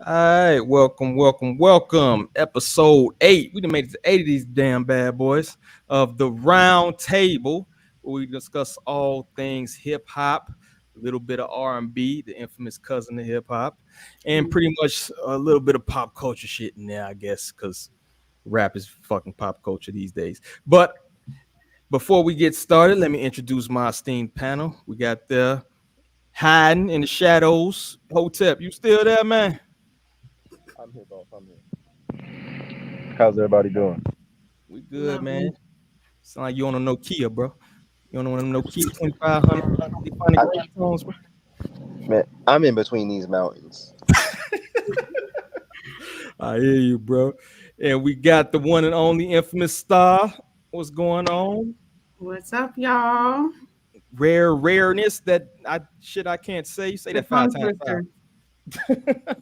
All right, welcome. Episode 8. We done made it to 8 of these damn bad boys of the Roundtable, where we discuss all things hip hop, a little bit of R&B, the infamous cousin of hip hop, and pretty much a little bit of pop culture shit in there, I guess, because rap is fucking pop culture these days. But before we get started, let me introduce my esteemed panel. We got the hiding in the shadows. Hotep, you still there, man? I'm here, boss. I'm here. How's everybody doing? We good, man. Lovely. Sound like you on a Nokia, bro. You on one of them Nokia 2500. They find the I, great tones, bro. man, I'm in between these mountains. I hear you, bro. And we got the one and only infamous star. What's going on? What's up, y'all? Rareness that I can't say. You say The that five tongue times twister. five.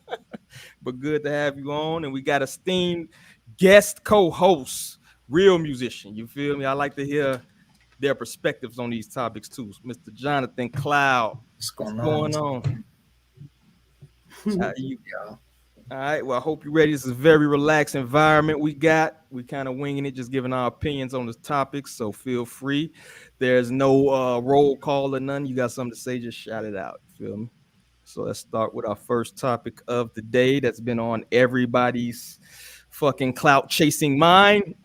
But good to have you on. And we got esteemed guest co-host, real musician. You feel me? I like to hear their perspectives on these topics too. Mr. Jonathan Cloud. What's What's going on? going on? You Yeah. all right. Well, I hope you're ready. This is a very relaxed environment we got. We kind of winging it, just giving our opinions on the topics. So feel free. There's no roll call or none. You got something to say, just shout it out. Feel me? So let's start with our first topic of the day that's been on everybody's fucking clout chasing mind.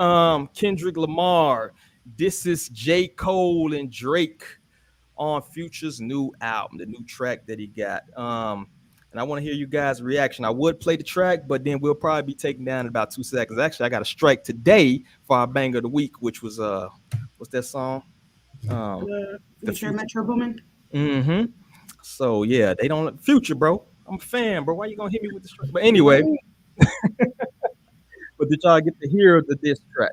Kendrick Lamar. This is J. Cole and Drake on Future's new album, the new track that he got. And I want to hear you guys' reaction. I would play the track, but then we'll probably be taken down in about 2 seconds. Actually, I got a strike today for our banger of the week, which was what's that song? Um, the Future Future. Metro Boomin. Mm-hmm. So yeah, they don't Future, bro. I'm a fan, bro. Why you gonna hit me with the strike? But anyway, but did y'all get to hear the diss track?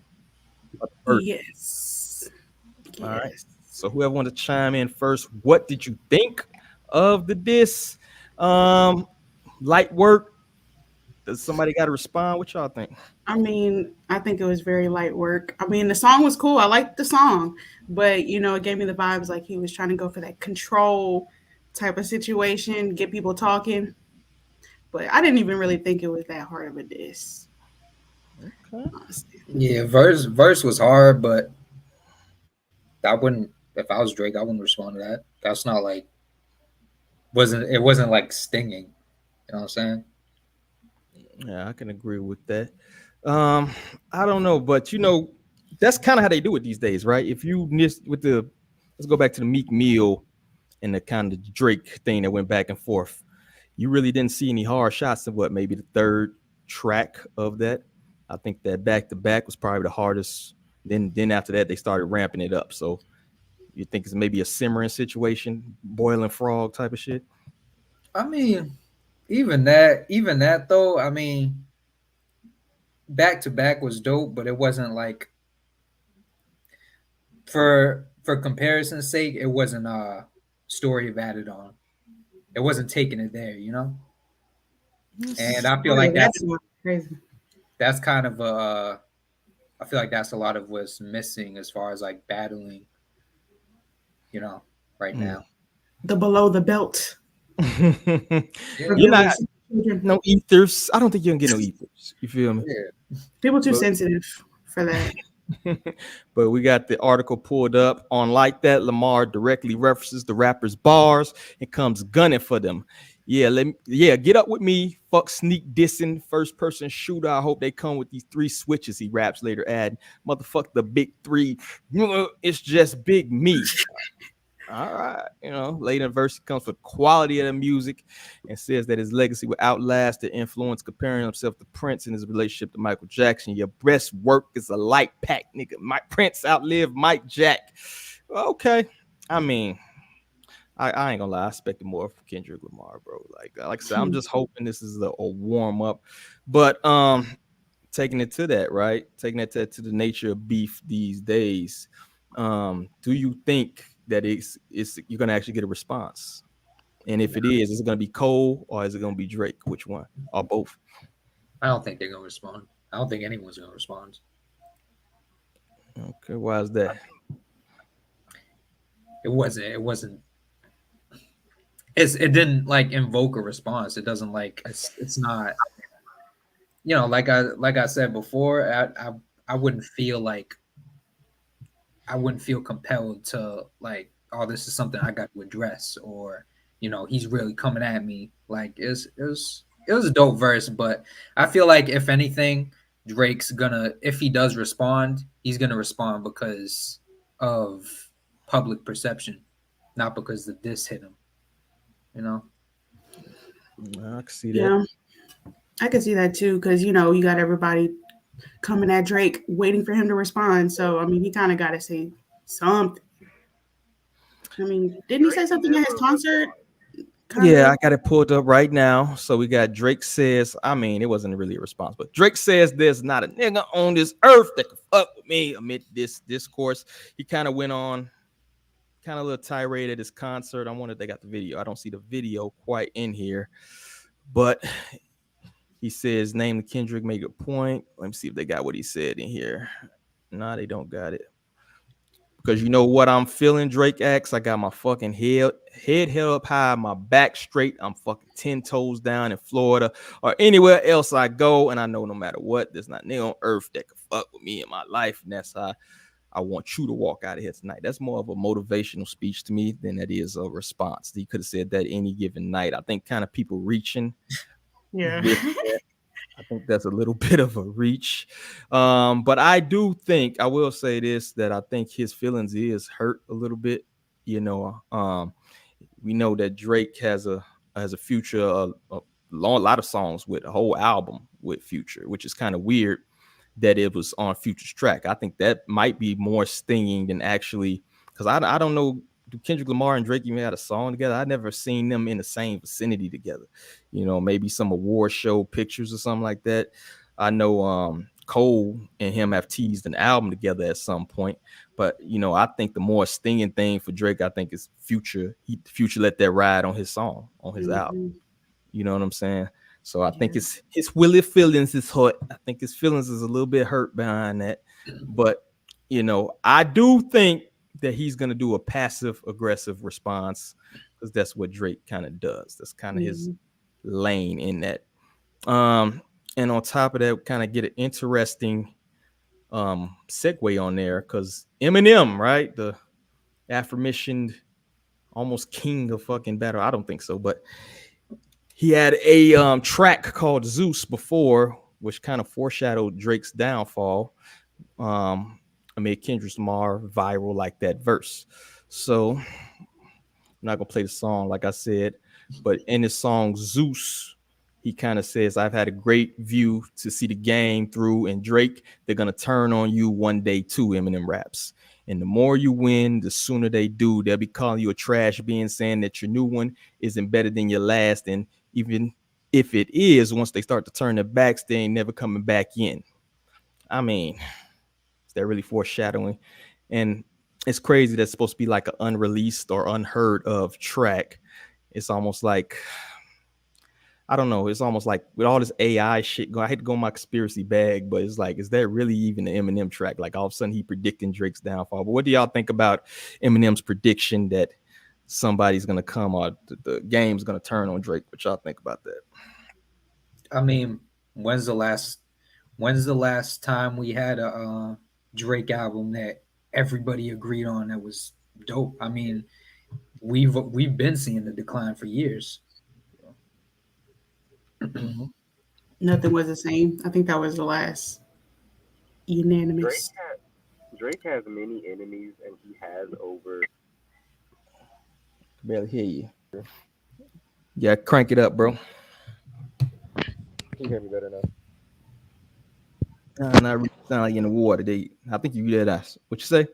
Or the verse? Yes. All right. Yes. So whoever wants to chime in first, what did you think of the diss? Um, Light work. Does somebody got to respond? What y'all think? I mean, I think it was very light work. I mean, the song was cool. I liked the song, but it gave me the vibes like he was trying to go for that control type of situation, get people talking. But I didn't even really think it was that hard of a diss, Okay. honestly. Yeah, verse was hard, but I wouldn't if I was Drake, I wouldn't respond to that. That's not like wasn't like stinging. You know what I'm saying? Yeah, I can agree with that. Um, I don't know, but that's kind of how they do it these days, right? If you miss with the, let's go back to the Meek Mill and the kind of Drake thing that went back and forth. You really didn't see any hard shots of what maybe the third track of that. I think that back to back was probably the hardest. Then after that they started ramping it up. So you think it's maybe a simmering situation, boiling frog type of shit? I mean, even that though, I mean, back to back was dope, but it wasn't like for comparison's sake, it wasn't a story of added on. It wasn't taking it there, you know? And I feel Sorry, like that's not crazy. that's kind of I feel like that's a lot of what's missing as far as like battling, you know, right Mm. now. The below the belt. Yeah, You're not Reveals children. no ethers. I don't think you can get no ethers. You feel me? yeah. People too But sensitive for that. but we got the article pulled up on like that. Lamar directly references the rapper's bars and comes gunning for them. Yeah, get up with me. Fuck sneak dissing, first person shooter. I hope they come with these 3 switches. He raps later, add motherfuck the big 3. It's just big me. All right, later in verse he comes for quality of the music and says that his legacy will outlast the influence, comparing himself to Prince in his relationship to Michael Jackson. Your best work is a light pack, nigga. Mike Prince outlived Mike Jack. Okay, I mean, I ain't gonna lie, I expected more from Kendrick Lamar, bro. Like I said, I'm just hoping this is a warm up, but taking it to that, right? Taking it to the nature of beef these days. Do you think that it's you're gonna actually get a response? And if it is it gonna be Cole or is it gonna be Drake? Which one? Or both? I don't think they're gonna respond. I don't think anyone's gonna respond. Okay, why is that? It wasn't it didn't like invoke a response. It doesn't like it's not, you know, like I said before, I wouldn't feel like I wouldn't feel compelled to like, oh, this is something I got to address, or you know, he's really coming at me. Like it was a dope verse, but I feel like if anything, Drake's gonna, if he does respond, he's gonna respond because of public perception, not because the diss hit him. You know. I can see that. Yeah, I can see that too, because you know you got everybody coming at Drake, waiting for him to respond. So I mean, he kind of got to say something. I mean, didn't he say something at his concert? Kind Yeah, of. I got it pulled up right now. So we got Drake says, I mean, it wasn't really a response, but Drake says there's not a nigga on this earth that can fuck with me amid this discourse. He kind of went on, kind of a little tirade at his concert. I wonder if they got the video. I don't see the video quite in here, but he says, name the Kendrick, make a point. Let me see if they got what he said in here. Nah, they don't got it. Because you know what I'm feeling, Drake asks. I got my fucking head held up high, my back straight. I'm fucking 10 toes down in Florida or anywhere else I go. And I know no matter what, there's not nigga on earth that can fuck with me in my life. And that's how I want you to walk out of here tonight. That's more of a motivational speech to me than that is a response. He could have said that any given night. I think kind of people reaching Yeah. with that. I think that's a little bit of a reach. But I do think, I will say this, that I think his feelings is hurt a little bit. You know, we know that Drake has a Future, a lot of songs with a whole album with Future, which is kind of weird that it was on Future's track. I think that might be more stinging than actually, because I don't know, do Kendrick Lamar and Drake even had a song together? I never seen them in the same vicinity together. You know, maybe some award show pictures or something like that. I know Cole and him have teased an album together at some point, but you know, I think the more stinging thing for Drake, I think, is Future. Future let that ride on his song, on his album. Mhm. You know what I'm saying? So I think Yeah. it's his Willie feelings is hurt. I think his feelings is a little bit hurt behind that. But you know, I do think that he's gonna do a passive aggressive response because that's what Drake kind of does. That's kind of his Mhm. lane in that. Um, and on top of that, kind of get an interesting segue on there because Eminem, right? The aforementioned almost king of fucking battle. I don't think so, but he had a track called Zeus before, which kind of foreshadowed Drake's downfall. I made Kendrick Lamar viral like that verse. So I'm not gonna play the song like I said, but in his song Zeus, he kind of says, I've had a great view to see the game through, and Drake, they're gonna turn on you one day too, Eminem raps. And the more you win, the sooner they do. They'll be calling you a trash being, saying that your new one isn't better than your last. And even if it is, once they start to turn their backs, they ain't never coming back in. I mean, is that really foreshadowing? And it's crazy that's supposed to be like an unreleased or unheard of track. It's almost like, I don't know. It's almost like with all this AI shit. I hate to go in my conspiracy bag, but it's like, is that really even an Eminem track? Like all of a sudden he predicting Drake's downfall. But what do y'all think about Eminem's prediction that somebody's gonna come or the game's gonna turn on Drake? What y'all think about that? I mean, when's the last time we had a Drake album that everybody agreed on that was dope? I mean, we've been seeing the decline for years. Mm-hmm. Nothing was the same. I think that was the last Drake unanimous. Drake has many enemies, and he has over. Barely hear you. Yeah, crank it up, bro. Can you hear me better now? Not really sound like you in the water. I think you did us. What you say?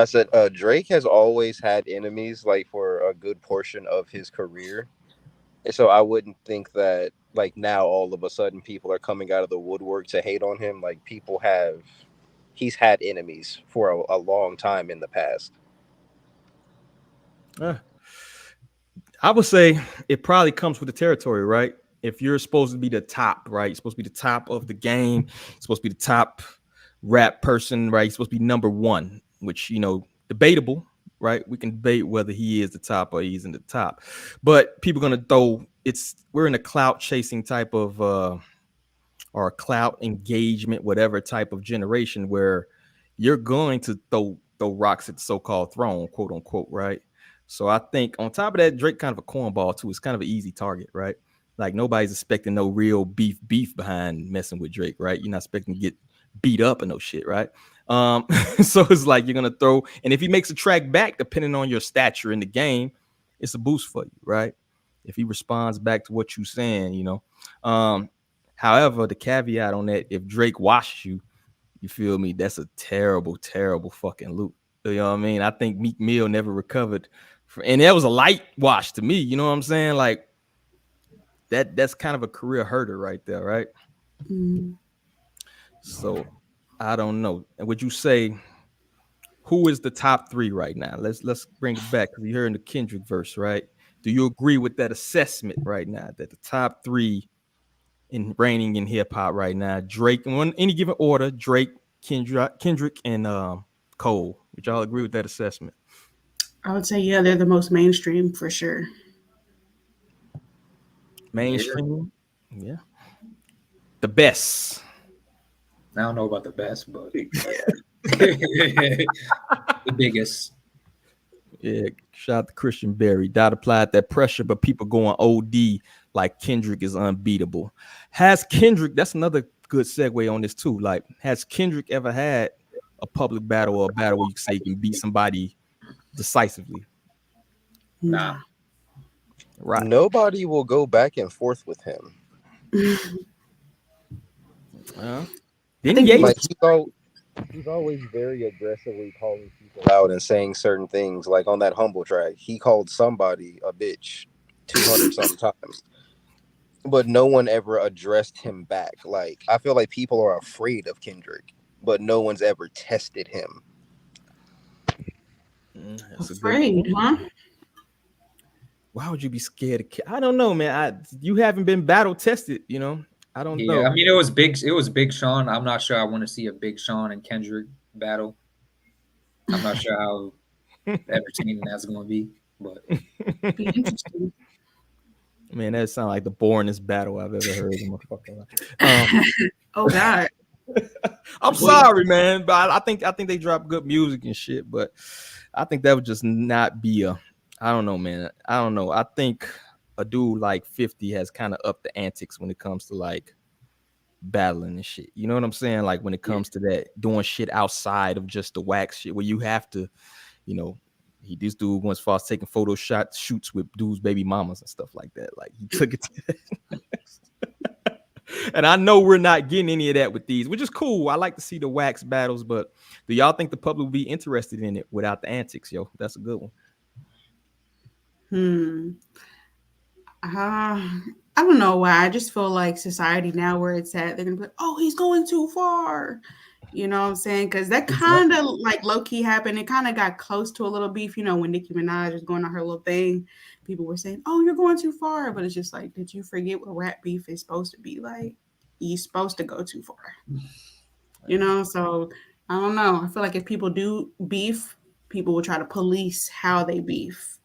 I said Drake has always had enemies, like for a good portion of his career. And so I wouldn't think that like now all of a sudden people are coming out of the woodwork to hate on him. Like he's had enemies for a long time in the past. Uh, I would say it probably comes with the territory, right? If you're supposed to be the top, right? You're supposed to be the top of the game. You're supposed to be the top rap person, right? You're supposed to be number one, which, you know, debatable, right? We can debate whether he is the top or he's in the top, but people gonna throw we're in a clout chasing type of or a clout engagement, whatever type of generation where you're going to throw rocks at the so-called throne, quote unquote, right? So I think on top of that, Drake kind of a cornball too. It's kind of an easy target, right? Like nobody's expecting no real beef behind messing with Drake, right? You're not expecting to get beat up and no shit, right? So it's like you're gonna throw, and if he makes a track back, depending on your stature in the game, it's a boost for you, right? If he responds back to what you're saying, you know. However, the caveat on that, if Drake washes you, you feel me? That's a terrible, terrible fucking loop. You know what I mean? I think Meek Mill never recovered, and that was a light wash to me. You know what I'm saying? Like that's kind of a career herder right there, right? Mm. So I don't know. And would you say who is the top three right now? Let's bring it back because you're in the Kendrick verse, right? Do you agree with that assessment right now that the top three in reigning in hip hop right now? Drake, in any given order, Drake, Kendrick, and Cole. Would y'all agree with that assessment? I would say, yeah, they're the most mainstream for sure. Yeah. Mainstream, yeah, the best. I don't know about the best, but Yeah, the biggest. yeah. Shout out to Christian Berry. Dot applied that pressure, but people going OD like Kendrick is unbeatable. Has Kendrick? That's another good segue on this too. Like, has Kendrick ever had a public battle or a battle where you can say you can beat somebody decisively? Nah. Nah. Right. Nobody will go back and forth with him. Uh, I didn't think people. Yates? Like he's always very aggressively calling people out and saying certain things. Like on that Humble track, he called somebody a bitch 200 something times, but no one ever addressed him back. Like I feel like people are afraid of Kendrick, but no one's ever tested him. That's a good Afraid, point. huh? Why would you be scared of? I don't know, man. You haven't been battle tested, you know. I don't Yeah, know. I mean it was big. It was Big Sean. I'm not sure I want to see a Big Sean and Kendrick battle. I'm not sure how entertaining that's going to be, but Be interesting. Man, that sounds like the boringest battle I've ever heard in my fucking life. Oh God. I'm Boy. sorry, man, but I think they drop good music and shit, but I think that would just not be a. I don't know, man. I don't know. I think a dude like 50 has kind of upped the antics when it comes to like battling and shit. You know what I'm saying? Like when it Yeah. comes to that doing shit outside of just the wax shit, where you have to, you know, this dude once far as taking photo shoots with dudes' baby mamas and stuff like that. Like he took it to that. And I know we're not getting any of that with these, which is cool. I like to see the wax battles, but do y'all think the public will be interested in it without the antics, yo? That's a good one. Hmm. I don't know why. I just feel like society now where it's at, they're gonna be like, oh, he's going too far. You know what I'm saying? Because that kind exactly. of like low key happened. It kind of got close to a little beef. You know, when Nicki Minaj was going on her little thing, people were saying, "Oh, you're going too far." But it's just like, did you forget what rap beef is supposed to be like? You're supposed to go too far. You know, so I don't know. I feel like if people do beef, people will try to police how they beef.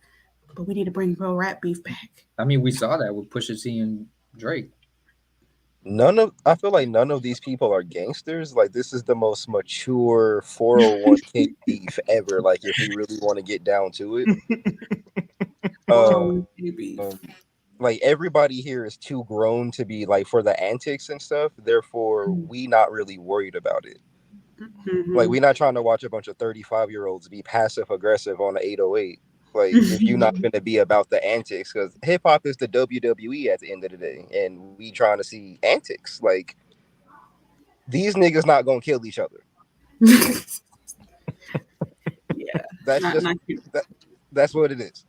But we need to bring real rap beef back. I mean we saw that with Pusha T and Drake. I feel like none of these people are gangsters. Like this is the most mature 401k beef ever. Like if we really want to get down to it. Um, 401k beef. like everybody here is too grown to be like for the antics and stuff. Therefore, we not really worried about it. Like Mm-hmm. we're not trying to watch a bunch of 35-year-olds be passive aggressive on an 808. Like if you're not going to be about the antics, because hip hop is the WWE at the end of the day, and we trying to see antics. Like these niggas not gonna kill each other. Yeah, That's not just not you. that. That's what it is.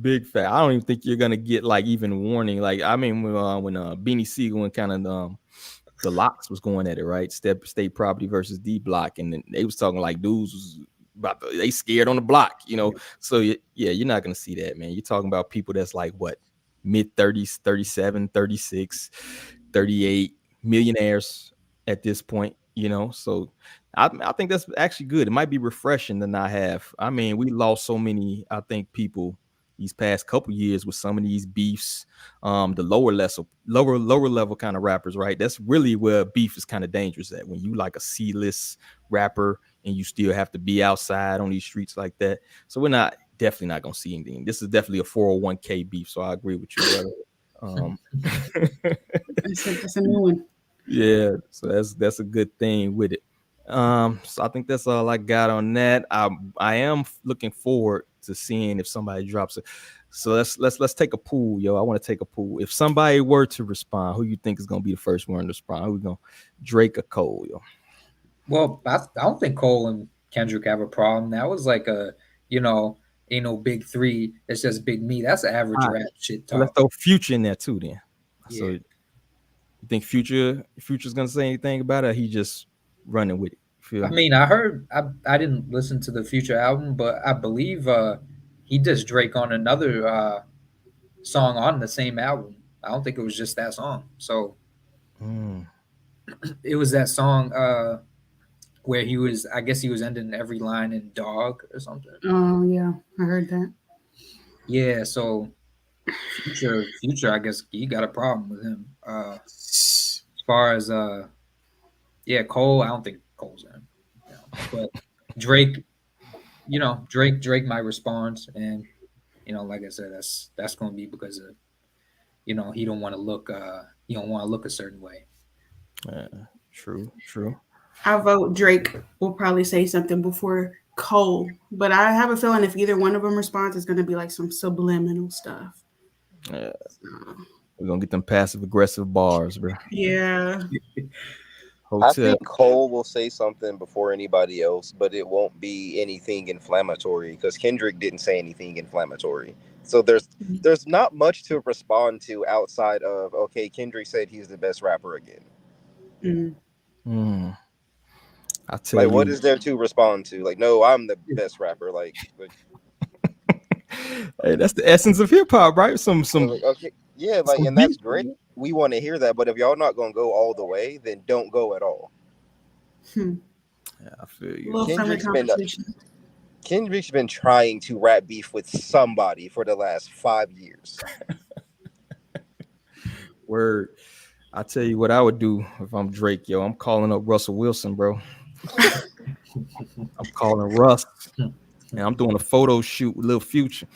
Big fat. I don't even think you're gonna get like even warning. Like I mean, when Beanie Siegel and kind of the locks was going at it, right? State property versus D Block, and then they was talking like dudes was they scared on the block, you know. So yeah, you're not gonna see that, man. You're talking about people that's like what mid 30s, 37, 36, 38 millionaires at this point. So I think that's actually good. It might be refreshing to not have. I mean, we lost so many, I think, people these past couple years with some of these beefs. The lower level kind of rappers, right? That's really where beef is kind of dangerous at, when you like a C-list rapper and you still have to be outside on these streets like that. So we're not definitely not gonna see anything. This is definitely a 401k beef. So I agree with you, brother. Um, That's a new one. yeah, so that's a good thing with it. So I think that's all I got on that. I am looking forward to seeing if somebody drops it. So let's take a pool, yo. I want to take a pool. If somebody were to respond, who you think is gonna be the first one to respond? Who we gonna, Drake or Cole, yo? Well, I don't think Cole and Kendrick have a problem. That was like you know, ain't no big three. It's just big me. That's average All right, rap shit so let's talk. throw Future in there too, then. So Yeah. you think Future's gonna say anything about it? Or he just running with it? I Feel? mean, I didn't listen to the Future album, but I believe he does Drake on another song on the same album. I don't think it was just that song. So Mm. it was that song where he was, I guess he was ending every line in dog or something. Oh yeah, I heard that. Yeah, so Future, I guess he got a problem with him. As far as yeah, Cole, I don't think Cole's in. But Drake, Drake might respond, and like I said, that's going to be because of he don't want to look a certain way. Yeah, true. I vote Drake will probably say something before Cole, but I have a feeling if either one of them responds, it's going to be like some subliminal stuff. Yeah, So, we're gonna get them passive aggressive bars, bro. yeah. I Hotel. think Cole will say something before anybody else, but it won't be anything inflammatory because Kendrick didn't say anything inflammatory. So there's not much to respond to outside of, okay, Kendrick said he's the best rapper again. Mm. Mm, I tell Like, what you, is there to respond to? Like, no, I'm the best rapper. Like, hey, that's the essence of hip hop, right? Some okay, yeah, like, some and beef. that's great. We want to hear that, but if y'all not gonna go all the way, then don't go at all. Hmm. Yeah, I feel A you. little friendly Kendrick's been competition. Kendrick's been trying to rap beef with somebody for the last 5 years. Word. I tell you what I would do if I'm Drake, yo. I'm calling up Russell Wilson, bro. I'm calling Russ, and I'm doing a photo shoot with Lil Future.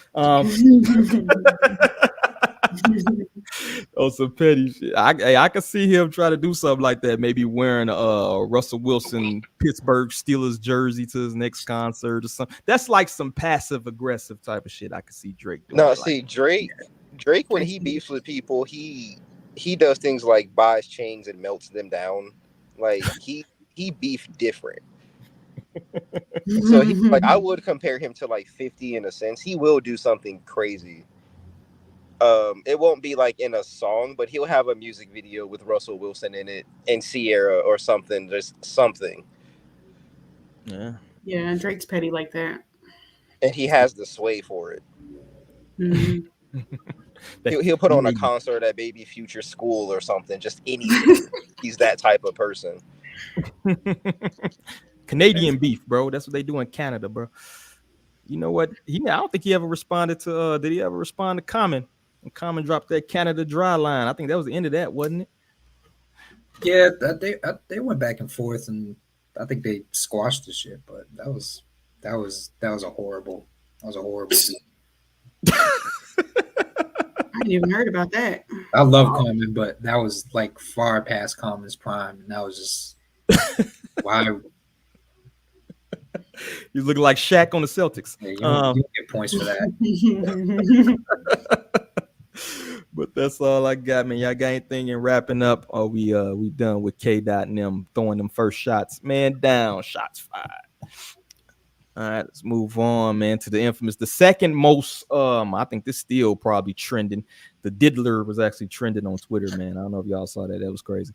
Oh, some petty shit. I could see him try to do something like that. Maybe wearing a Russell Wilson Pittsburgh Steelers jersey to his next concert or something. That's like some passive aggressive type of shit. I could see Drake doing No, it like. see, Drake when he beefs with people, he does things like buys chains and melts them down. Like he beef different. So he, like, I would compare him to like 50 in a sense. He will do something crazy. It won't be like in a song, but he'll have a music video with Russell Wilson in it and Sierra or something, just something. Yeah. Yeah, Drake's petty like that. And he has the sway for it. Mhm. He'll put on a concert at Baby Future School or something, just anything. He's that type of person. Canadian beef, bro. That's what they do in Canada, bro. You know what? I don't think he ever responded to. Did he ever respond to Common? And Common dropped that Canada Dry line. I think that was the end of that, wasn't it? Yeah, they went back and forth, and I think they squashed the shit. But that was a horrible beat. I didn't even heard about that. I love Common, but that was like far past Common's prime, and that was just why. He's looking like Shaq on the Celtics. Yeah, you don't get points for that. But that's all I got, man. Y'all got anything in wrapping up? Or we done with K.Dot and them throwing them first shots? Man down, shots fired. All right, let's move on, man, to the infamous, the second most. I think this still probably trending. The Diddler was actually trending on Twitter, man. I don't know if y'all saw that. That was crazy.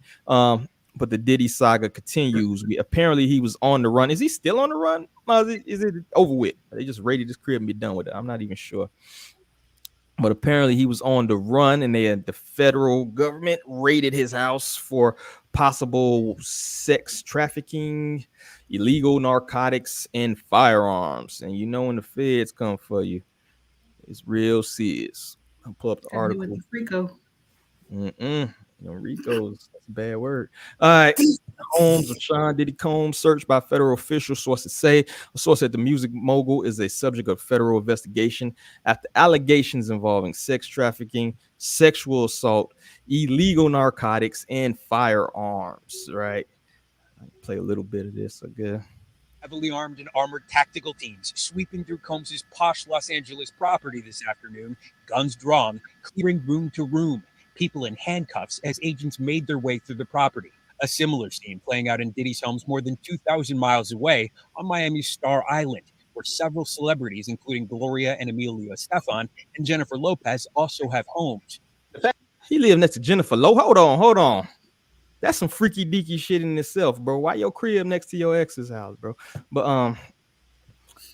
But the Diddy Saga Continues. Apparently he was on the run. Is he still on the run? Is it over with? They just raided his crib and be done with it. I'm not even sure. But apparently he was on the run, and the federal government raided his house for possible sex trafficking, illegal narcotics, and firearms. And you know when the feds come for you, it's real serious. I'll pull up the Got me with article. the Frico. No, Rico's, that's a bad word. All right. Homes of Sean Diddy Combs searched by federal officials. Sources say a source said the music mogul is a subject of federal investigation after allegations involving sex trafficking, sexual assault, illegal narcotics, and firearms. Right. I play a little bit of this, I guess. Heavily armed and armored tactical teams sweeping through Combs' posh Los Angeles property this afternoon, guns drawn, clearing room to room, people in handcuffs as agents made their way through the property. A similar scene playing out in Diddy's homes more than 2,000 miles away on Miami's Star Island, where several celebrities, including Gloria and Emilio Estefan and Jennifer Lopez, also have homes. He lived next to Jennifer Lowe. Hold on. That's some freaky deaky shit in itself, bro. Why your crib next to your ex's house, bro? But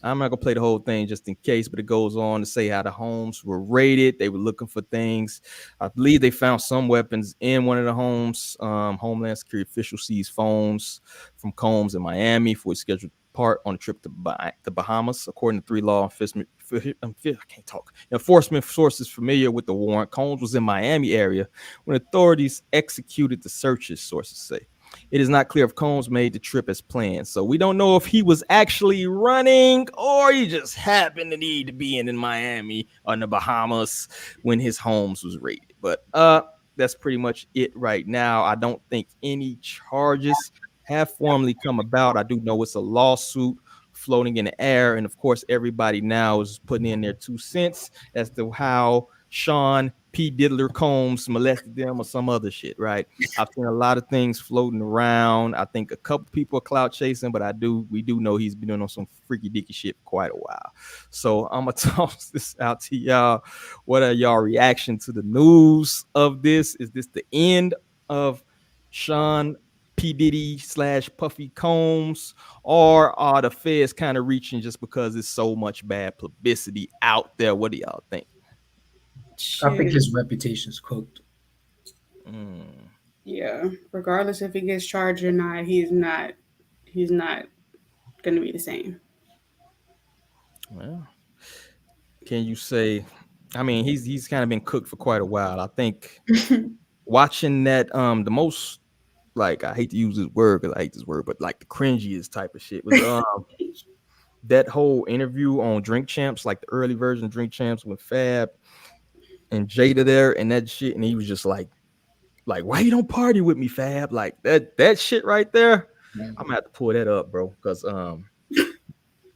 I'm not gonna play the whole thing just in case, but it goes on to say how the homes were raided. They were looking for things. I believe they found some weapons in one of the homes. Homeland Security officials seized phones from Combs in Miami for a scheduled part on a trip to the Bahamas, according to three law enforcement. I can't talk. Enforcement sources familiar with the warrant. Combs was in Miami area when authorities executed the searches. Sources say. It is not clear if Combs made the trip as planned. So we don't know if he was actually running or he just happened to need to be in Miami or in the Bahamas when his homes was raided. But that's pretty much it right now. I don't think any charges have formally come about. I do know it's a lawsuit floating in the air. And of course, everybody now is putting in their 2 cents as to how Sean P. Diddler Combs molested them or some other shit, right? I've seen a lot of things floating around. I think a couple people are clout chasing, but we do know he's been doing on some freaky dicky shit for quite a while. So I'm gonna toss this out to y'all. What are y'all reaction to the news of this? Is this the end of Sean P. Diddy / Puffy Combs, or are the feds kind of reaching just because there's so much bad publicity out there? What do y'all think? I think Shit. his reputation's cooked. Yeah. Regardless if he gets charged or not, he's not. He's not gonna be the same. Well, can you say? I mean, he's kind of been cooked for quite a while. I think watching that, the most, like, I hate to use this word because I hate this word, but like the cringiest type of shit was that whole interview on Drink Champs, like the early version of Drink Champs with Fab and Jada there and that shit, and he was just like why you don't party with me, Fab? Like that shit right there. I'm gonna have to pull that up, bro, because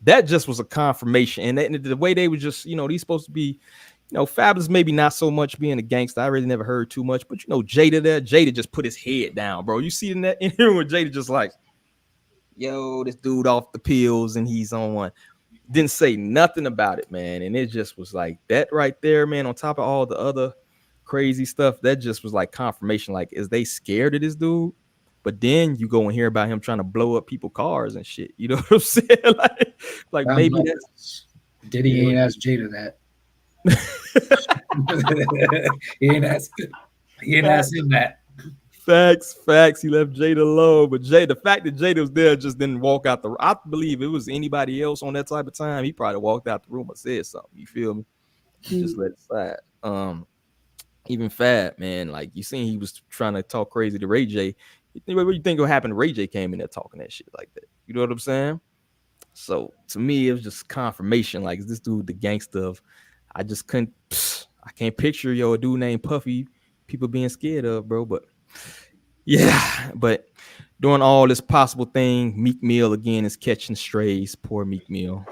that just was a confirmation. And the way they were just, these supposed to be, Fab is maybe not so much being a gangster. I really never heard too much, but Jada just put his head down, bro. You see in that interview with Jada just like, yo, this dude off the pills and he's on one. Didn't say nothing about it, man. And it just was like that right there, man, on top of all the other crazy stuff. That just was like confirmation. Like, is they scared of this dude? But then you go and hear about him trying to blow up people's cars and shit. You know what I'm saying? like maybe that's Diddy ain't asked Jada that. he ain't asked him that. Facts. He left Jada alone, but the fact that Jada was there just didn't walk out the. I believe if it was anybody else on that type of time, he probably walked out the room or said something. You feel me? Just let it slide. Even Fab, man, like you seen he was trying to talk crazy to Ray J. What do you think will happen to Ray J came in there talking that shit like that? You know what I'm saying? So to me, it was just confirmation. Like, is this dude the gangster of? I just couldn't. I can't picture a dude named Puffy people being scared of, bro. But yeah, but doing all this possible thing, Meek Mill again is catching strays. Poor Meek Mill.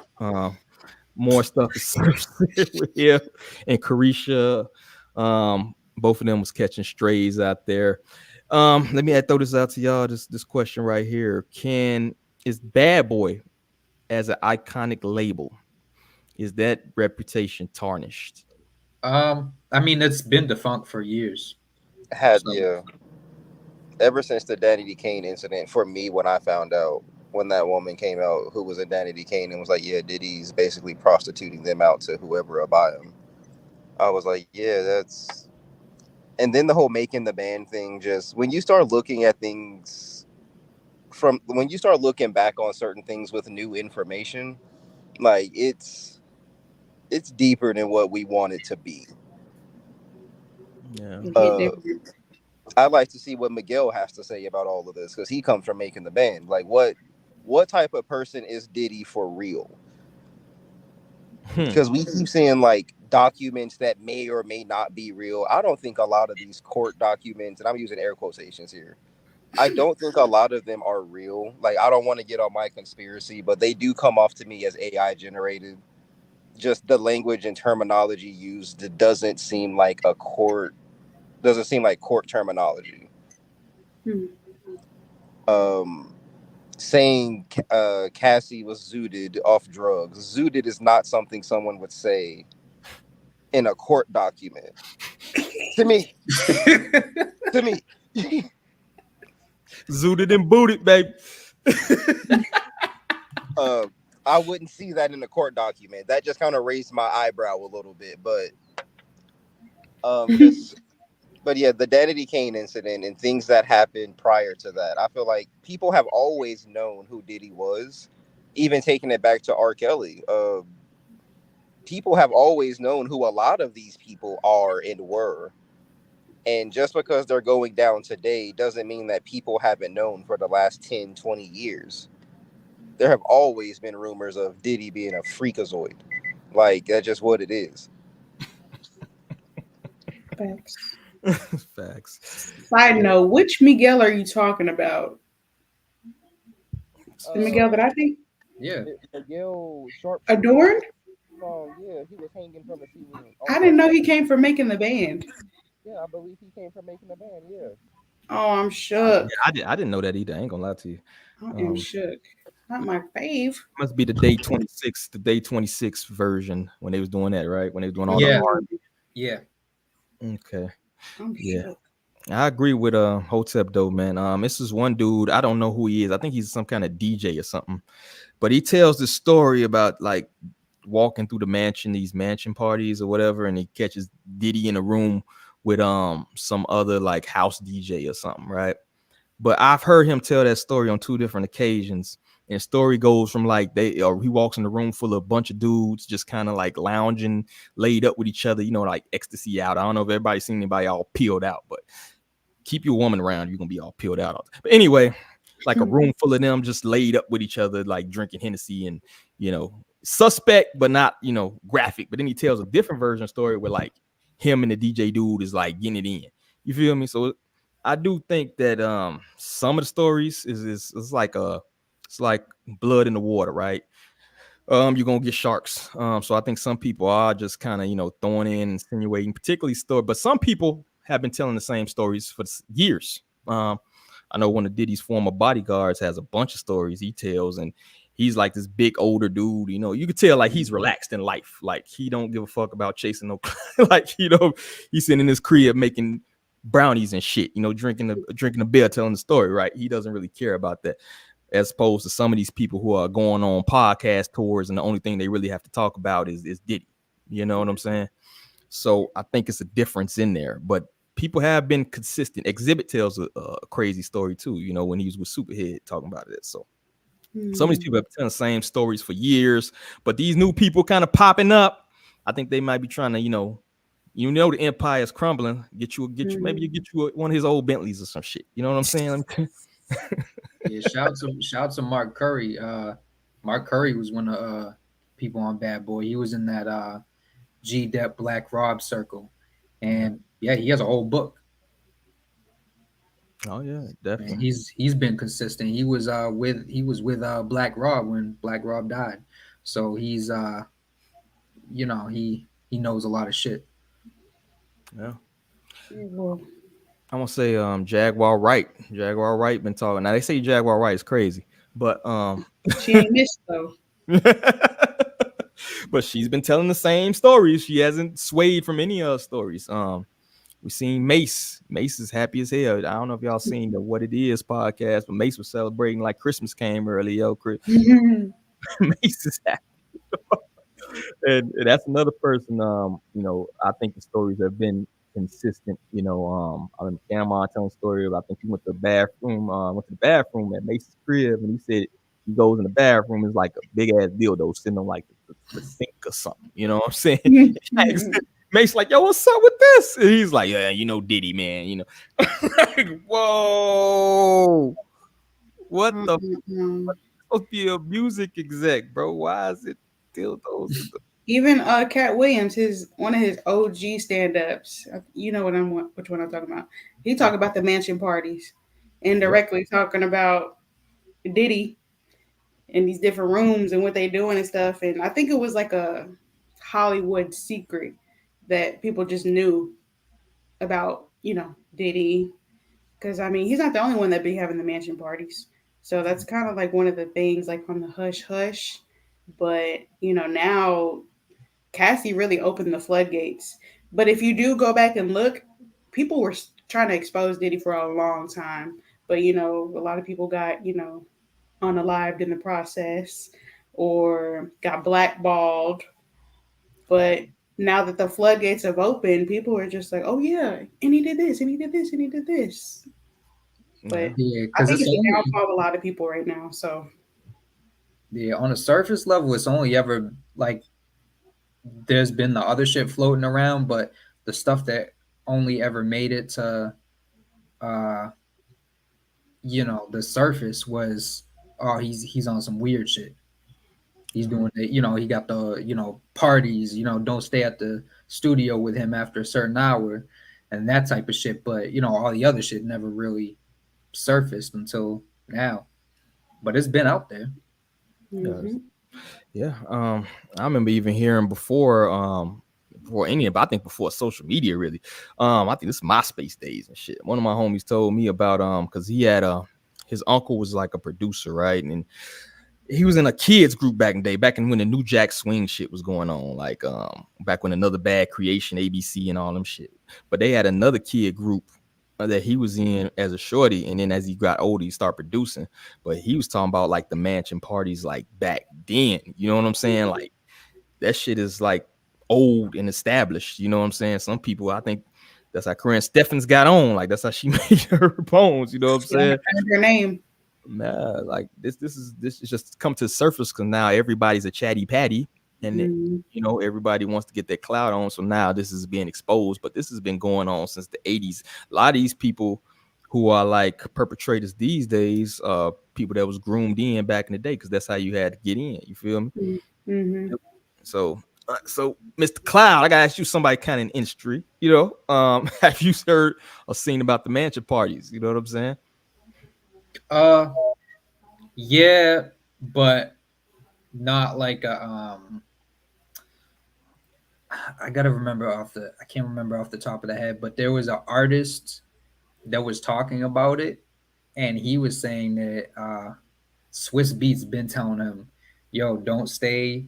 More stuff is with him and Carisha. Both of them was catching strays out there. Let me throw this out to y'all. This question right here: is Bad Boy as an iconic label, is that reputation tarnished? I mean, it's been defunct for years. Yeah. Ever since the Danny Kane incident, for me, when I found out when that woman came out who was a Danny Kane and was like, yeah, Diddy's basically prostituting them out to whoever will buy them. I was like, yeah, that's. And then the whole making the band thing, just when you start looking at things from when you start looking back on certain things with new information, like it's deeper than what we want it to be. Yeah. It hit Uh, different. I'd like to see what Miguel has to say about all of this because he comes from making the band. Like, what type of person is Diddy for real? Hmm. Because we keep seeing like documents that may or may not be real. I don't think a lot of these court documents, and I'm using air quotations here, I don't think a lot of them are real. Like, I don't want to get on my conspiracy, but they do come off to me as AI generated. Just the language and terminology used doesn't seem like a court. Doesn't seem like court terminology. Hmm. Um, saying Cassie was zooted off drugs. Zooted is not something someone would say in a court document. To me, to me. Zooted and booted, baby. um, I wouldn't see that in a court document. That just kind of raised my eyebrow a little bit, but just but yeah, the Danity Kane incident and things that happened prior to that. I feel like people have always known who Diddy was, even taking it back to R. Kelly. People have always known who a lot of these people are and were. And just because they're going down today doesn't mean that people haven't known for the last 10, 20 years. There have always been rumors of Diddy being a freakazoid. Like, that's just what it is. Facts. Facts. Side note, which Miguel are you talking about? The Miguel that I think Yeah. Miguel Sharp adorned? song, yeah, he was hanging from a ceiling. I didn't know he came from making the band. Yeah, I believe he came from making a band, yeah. Oh, I'm Yeah, shook. I didn't know that either. I ain't gonna lie to you. I am Um, shook. Not my fave. must be the day 26, the day 26 version when they was doing that, right? When they was doing all the Yeah. art. Yeah. Okay. I'm Yeah. shook. I agree with Hotep though, man. This is one dude. I don't know who he is. I think he's some kind of DJ or something. But he tells the story about like walking through the mansion, these mansion parties or whatever, and he catches Diddy in a room with some other like house DJ or something, right? But I've heard him tell that story on two different occasions. And the story goes from like he walks in a room full of a bunch of dudes just kind of like lounging, laid up with each other, like ecstasy out. I don't know if everybody's seen anybody all peeled out, but keep your woman around, you're gonna be all peeled out. But anyway, like a room full of them just laid up with each other, like drinking Hennessy and suspect, but not graphic. But then he tells a different version story where like him and the DJ dude is like getting it in. You feel me? So I do think that some of the stories is it's like blood in the water, right? You're gonna get sharks. So I think some people are just kind of throwing in, insinuating, particularly story, but some people have been telling the same stories for years. I know one of Diddy's former bodyguards has a bunch of stories he tells, and he's like this big older dude. You could tell like he's relaxed in life, like he don't give a fuck about chasing no, like he's sitting in his crib making brownies and shit, drinking a beer, telling the story, right? He doesn't really care about that, as opposed to some of these people who are going on podcast tours and the only thing they really have to talk about is Diddy. You know what I'm saying? So I think it's a difference in there, but people have been consistent. Exhibit tells a crazy story too, when he was with Superhead talking about it. So some of these people have been telling the same stories for years, but these new people kind of popping up, I think they might be trying to, the empire is crumbling. Maybe you get you one of his old Bentleys or some shit. You know what I'm saying? Yeah. Shout out to Mark Curry. Mark Curry was one of people on Bad Boy. He was in that G Dep Black Rob circle. And yeah, he has a whole book. Oh yeah, And definitely. he's been consistent. He was with Black Rob when Black Rob died. So he's he knows a lot of shit. Yeah. Well, I'm gonna say Jaguar Wright. Jaguar Wright been talking. Now they say Jaguar Wright is crazy, but she ain't missed though. but she's been telling the same stories. She hasn't swayed from any other stories. We seen Mace. Mace is happy as hell. I don't know if y'all seen the What It Is podcast, but Mace was celebrating like Christmas came early. Yo, Mace is happy. And that's another person. I think the stories have been consistent. I mean, Cameron telling a story about, I think he went to the bathroom at Mace's crib, and he said he goes in the bathroom, is like a big ass dildo sitting on like the sink or something. You know what I'm saying? Mace like, yo, what's up with this? And he's like, yeah, Diddy, man. Like, whoa, what the? Supposed to be a music exec, bro. Why is it dildos? Even Cat Williams, one of his OG stand-ups. You know which one I'm talking about. He talked about the mansion parties, indirectly talking about Diddy in these different rooms and what they doing and stuff. And I think it was like a Hollywood secret that people just knew about, Diddy. Because I mean, he's not the only one that be having the mansion parties. So that's kind of like one of the things, like from the hush hush. But now Cassie really opened the floodgates. But if you do go back and look, people were trying to expose Diddy for a long time. But a lot of people got unalived in the process or got blackballed. But now that the floodgates have opened, people are just like, oh yeah, and he did this, and he did this, and he did this. But Yeah, I because think it's it's the only downfall of a lot of people right now. So on a surface level, it's only ever like there's been the other shit floating around, but the stuff that only ever made it to uh the surface was, oh, he's on some weird shit. He's doing it, he got the, parties, don't stay at the studio with him after a certain hour and that type of shit. But, all the other shit never really surfaced until now. But it's been out there. Yeah. I remember even hearing before any of, I think before social media really. I think this is MySpace days and shit. One of my homies told me about because he had his uncle was like a producer, right? And he was in a kids group back in the day, back in when the New Jack Swing shit was going on, like back when Another Bad Creation, ABC, and all them shit. But they had another kid group that he was in as a shorty, and then as he got older, he started producing. But he was talking about like the mansion parties, like back then. You know what I'm saying? Like that shit is like old and established. You know what I'm saying? Some people, I think that's how Corinne Steffens got on. Like that's how she made her bones. You know what I'm saying? Her name. Nah, like this is just come to the surface because now everybody's a chatty patty, and everybody wants to get their clout on. So now this is being exposed, but this has been going on since the 80s. A lot of these people who are like perpetrators these days, people that was groomed in back in the day, because that's how you had to get in. You feel me? Mm-hmm. So Mr. Cloud, I gotta ask you somebody kind of in industry. Have you heard or seen about the mansion parties? You know what I'm saying? Yeah, but not like a I can't remember off the top of the head, but there was an artist that was talking about it, and he was saying that Swiss Beats been telling him, yo, don't stay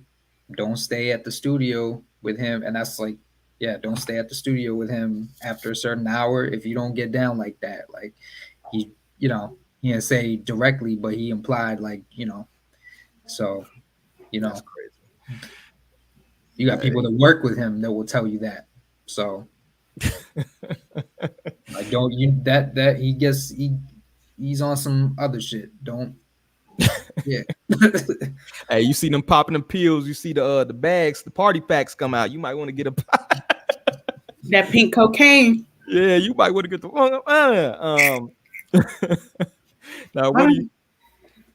at the studio with him. And that's like, yeah, don't stay at the studio with him after a certain hour if you don't get down like that. Like he didn't say directly, but he implied like, so That's crazy. you got people that work with him that will tell you that. So like don't you that he's on some other shit. Don't yeah. Hey, you see them popping them pills, you see the bags, the party packs come out. You might want to get a That pink cocaine. yeah, you might want to get the now what do you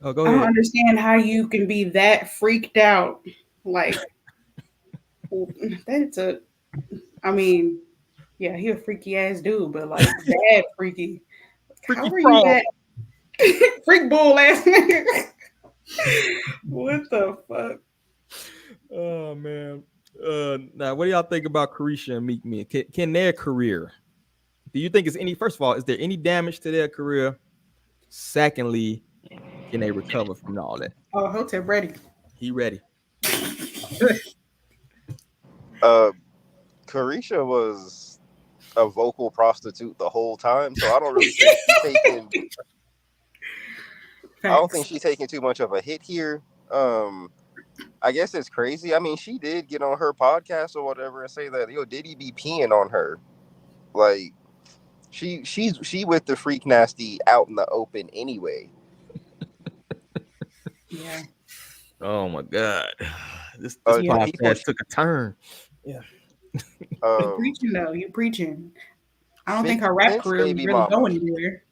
go I ahead. don't understand how you can be that freaked out. Like I mean, yeah, he a freaky ass dude, but like bad freaky. Freaky How are frog. you that freak bull ass nigga? What the fuck? Oh man. Now what do y'all think about Carisha and Meek Mill? Can their career, do you think is any, first of all, is there any damage to their career? Secondly, can they recover from all that? Oh, Hotep ready. He ready. Carisha was a vocal prostitute the whole time, so I don't really think she's taking. I don't think she's taking too much of a hit here. I guess it's crazy. I mean, she did get on her podcast or whatever and say that Diddy be peeing on her. Like she with the freak nasty out in the open anyway. Yeah. Oh my god, this Yeah. People, podcast took a turn. Yeah. You um, preaching though. You preaching. I don't think 50 her rap Cent's career was baby really mama. going anywhere.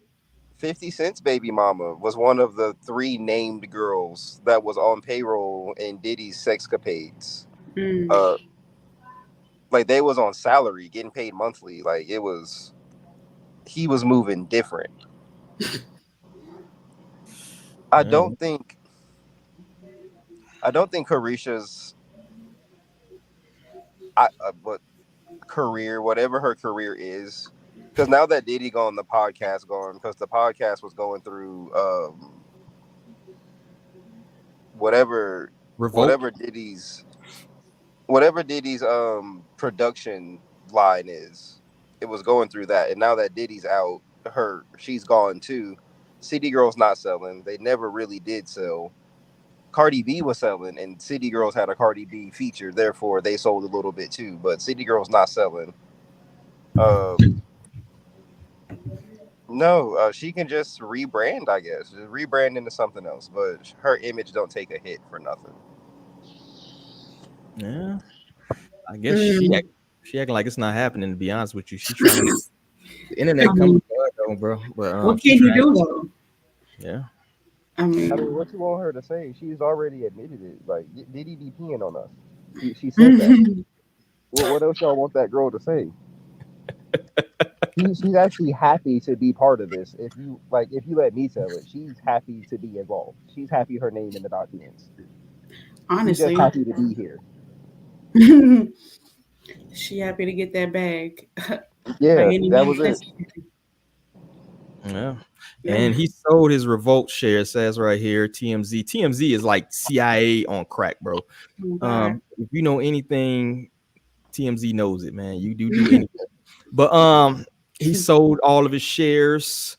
50 Cent's baby mama was one of the three named girls that was on payroll in Diddy's sexcapades. Mm. Uh, like they was on salary, getting paid monthly. Like it was, he was moving different. I Yeah. don't think, I don't think Carisha's, but career, whatever her career is, because now that Diddy gone, the podcast gone, because the podcast was going through whatever, Revolt. whatever Diddy's whatever Diddy's production line is, it was going through that, and now that Diddy's out, she's gone too. City Girls not selling. They never really did sell. Cardi B was selling, and City Girls had a Cardi B feature, therefore they sold a little bit too. But City Girls not selling. Um, no, she can just rebrand, I guess, just rebrand into something else. But her image don't take a hit for nothing. Yeah. I guess Mm. she acting like it's not happening. To be honest with you, she trying to. The internet I coming mean, to her though, bro. But what she can you trying. do though? Yeah. I I mean, mean, what you want her to say? She's already admitted it. Like, did he be peeing on us? She said that. What else y'all want that girl to say? She's actually happy to be part of this. If you let me tell it, she's happy to be involved. She's happy her name in the documents. She's just honestly, happy to be here. she happy to get that bag by Yeah, any that means was it. necessary. Yeah. Yeah. And he sold his revolt share. It says right here, TMZ. TMZ is like CIA on crack, bro. Oh God. If you know anything, TMZ knows it, man. You do anything. But he sold all of his shares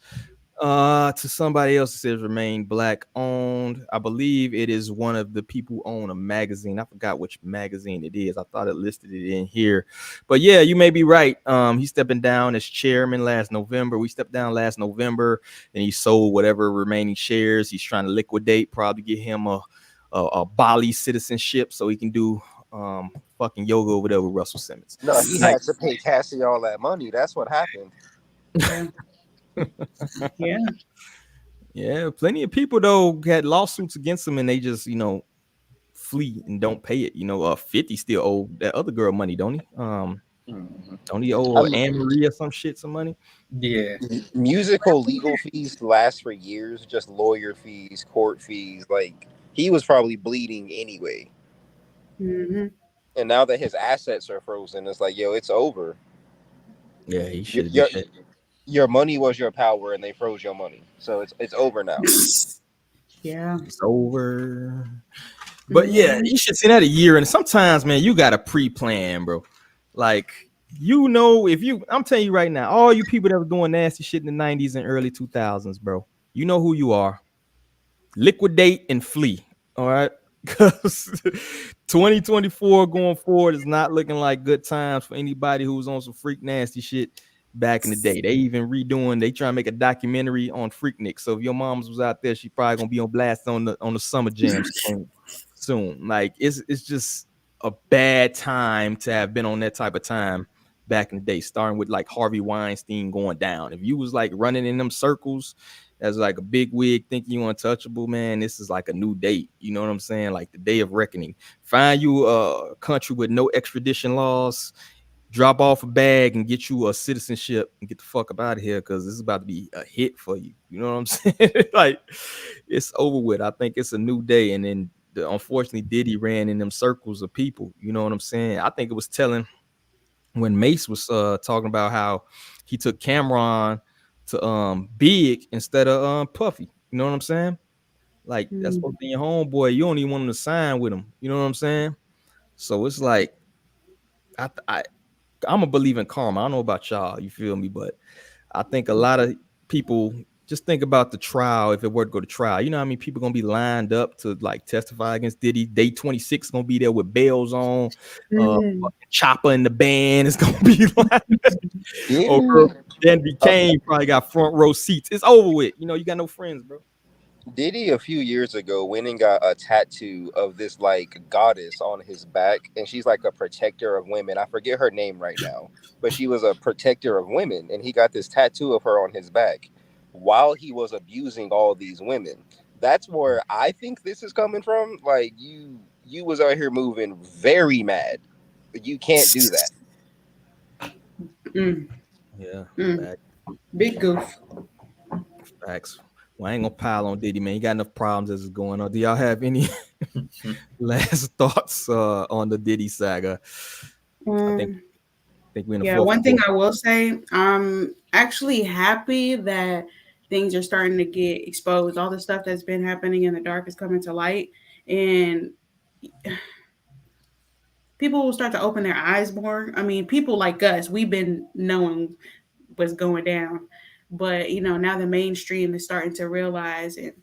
to somebody else. That says remain black owned. I believe it is one of the people who own a magazine. I forgot which magazine it is. I thought it listed it in here. But yeah, you may be right. He's stepping down as chairman last November. We stepped down last November, and he sold whatever remaining shares. He's trying to liquidate, probably get him a Bali citizenship so he can do fucking yoga over there with Russell Simmons. No, he Like, had to pay Cassie all that money. That's what happened. Yeah. Yeah. yeah, plenty of people though had lawsuits against him, and they just flee and don't pay it. 50 still owe that other girl money, don't he? Don't he owe I Anne Marie or some shit some money? Yeah. Musical legal fees last for years, just lawyer fees, court fees. Like, he was probably bleeding anyway. Hmm. And now that his assets are frozen, it's like, yo, it's over. Yeah, he Your, should have your, did that. your money was your power, and they froze your money. So it's over now. Yeah. It's over. But yeah, Mhm. you should see that a year. And sometimes, man, you got to pre-plan, bro. Like, I'm telling you right now, all you people that were doing nasty shit in the 90s and early 2000s, bro, you know who you are. Liquidate and flee. All right. Because 2024 going forward is not looking like good times for anybody who was on some freak nasty shit back in the day. They trying to make a documentary on Freaknik. So if your mom's was out there, she probably gonna be on blast on the summer jam soon. Like it's just a bad time to have been on that type of time back in the day, starting with like Harvey Weinstein going down. If you was like running in them circles as like a big wig thinking you untouchable, man, this is like a new date. You know what I'm saying? Like the day of reckoning. Find you a country with no extradition laws, drop off a bag and get you a citizenship and get the fuck up out of here, because this is about to be a hit for you. You know what I'm saying? Like, it's over with. I think it's a new day. And then unfortunately Diddy ran in them circles of people. You know what I'm saying? I think it was telling when Mace was talking about how he took Cameron to Big instead of Puffy. You know what I'm saying? Like, that's supposed to be your homeboy. You don't even want him to sign with him. You know what I'm saying? So it's like I'm a believer in karma. I don't know about y'all, you feel me? But I think a lot of people just think about the trial. If it were to go to trial, you know how many people gonna be lined up to like testify against Diddy? Day 26 gonna be there with bells on, Mhm. Chopper in the band is gonna be like, oh, Diddy, Danby uh, Kane probably got front row seats. It's over with. You know, you got no friends, bro. Diddy a few years ago went and got a tattoo of this like goddess on his back, and she's like a protector of women. I forget her name right now, but she was a protector of women, and he got this tattoo of her on his back while he was abusing all these women. That's where I think this is coming from. Like you was out here moving very mad. You can't do that. Mm, Yeah, mm. facts. Big goof. Facts. Well, I ain't gonna pile on Diddy, man. He got enough problems as it's going on. Do y'all have any last thoughts on the Diddy saga? I think Um, we're in the yeah, fourth one thing quarter. I will say, I'm actually happy that things are starting to get exposed. All the stuff that's been happening in the dark is coming to light, and people will start to open their eyes more. I mean, people like us, we've been knowing what's going down, but now the mainstream is starting to realize, and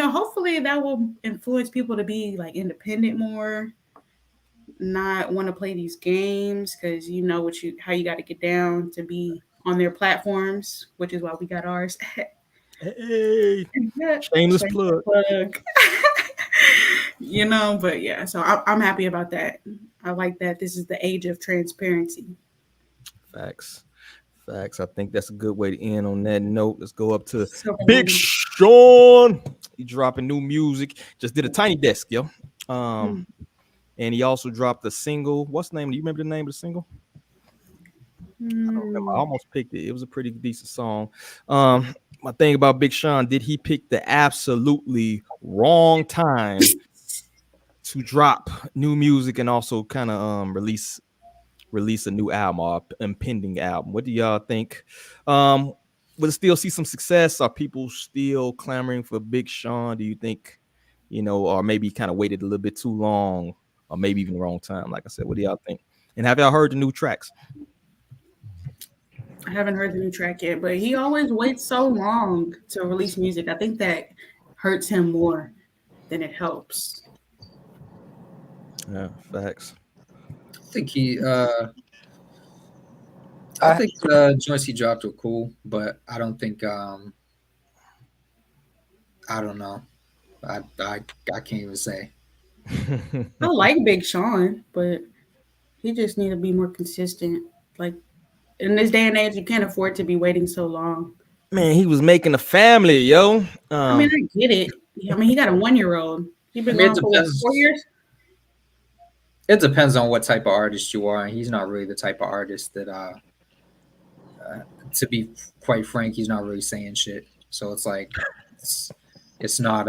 hopefully that will influence people to be like independent more, not want to play these games because how you got to get down to be on their platforms, which is why we got ours. Hey, Yeah, shameless shameless plug. plug. But yeah, so I'm happy about that. I like that this is the age of transparency. Facts. Facts. I think that's a good way to end on that note. Let's go up to So Big Sean. He dropping new music. Just did a tiny desk, yo. mm, And he also dropped a single. What's the name? Do you remember the name of the single? I don't remember. I mm. almost picked it. It was a pretty decent song. My thing about Big Sean, did he pick the absolutely wrong time to drop new music and also kind of release a new album or impending album? What do y'all think? Will it still see some success? Are people still clamoring for Big Sean? Do you think, or maybe kind of waited a little bit too long, or maybe even the wrong time? Like I said, what do y'all think? And have y'all heard the new tracks? I haven't heard the new track yet, but he always waits so long to release music. I think that hurts him more than it helps. Yeah, facts. I think he I I think joints he dropped were cool, but I don't think I don't know. I can't even say. I like Big Sean, but he just need to be more consistent. Like in this day and age, you can't afford to be waiting so long. Man, he was making a family, yo. I mean, I get it. I mean, he got a 1-year-old. He I been mean, gone for what, 4 years? it depends on what type of artist you are. And he's not really the type of artist that to be quite frank, he's not really saying shit. So it's like it's, it's not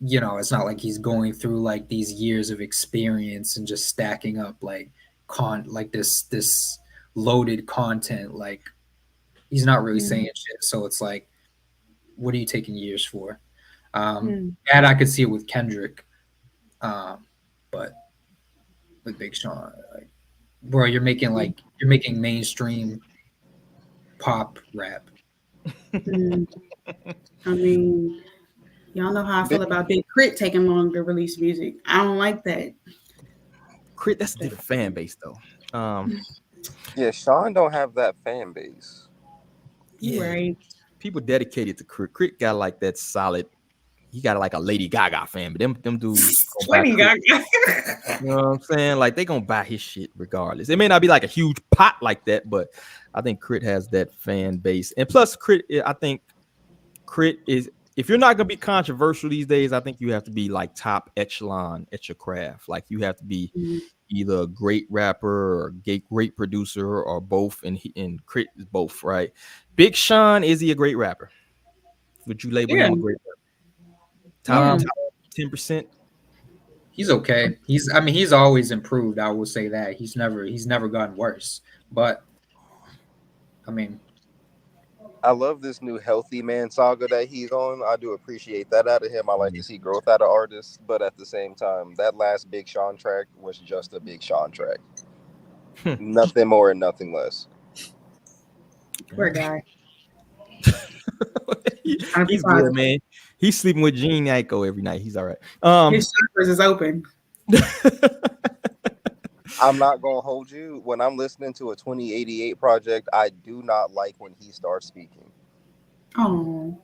it's not like he's going through like these years of experience and just stacking up like this loaded content. Like he's not really saying shit. So it's like, what are you taking years for? Mm-hmm. And I could see it with Kendrick, but with Big Sean, like, bro, you're making mainstream pop rap. Mm-hmm. I mean, y'all know how I feel about Big Crit taking long to release music. I don't like that. Crit, that's a different fan base though. yeah, Sean don't have that fan base. You Yeah, right. people dedicated to Crit. Crit got like that solid. He got like a Lady Gaga fan, but them dudes gonna buy Lady Crit. Gaga. You know what I'm saying? Like they gonna buy his shit regardless. It may not be like a huge pot like that, but I think Crit has that fan base. And plus, I think Crit is, if you're not gonna be controversial these days, I think you have to be like top echelon at your craft. Like you have to be either a great rapper or great producer or both. And Crit is both, right? Big Sean, is he a great rapper? Would you label Yeah, him a great yeah. top 10%? He's okay. He's always improved. I will say that he's never gotten worse. But I mean, I love this new healthy man saga that he's on. I do appreciate that out of him. I like to see growth out of artists, but at the same time, that last Big Sean track was just a Big Sean track. Nothing more and nothing less. Poor guy. Trying to be He's good, positive. man. He's sleeping with Gene Aiko every night. He's all right. His chakras is open. I'm not gonna hold you. When I'm listening to a 2088 project, I do not like when he starts speaking. Oh,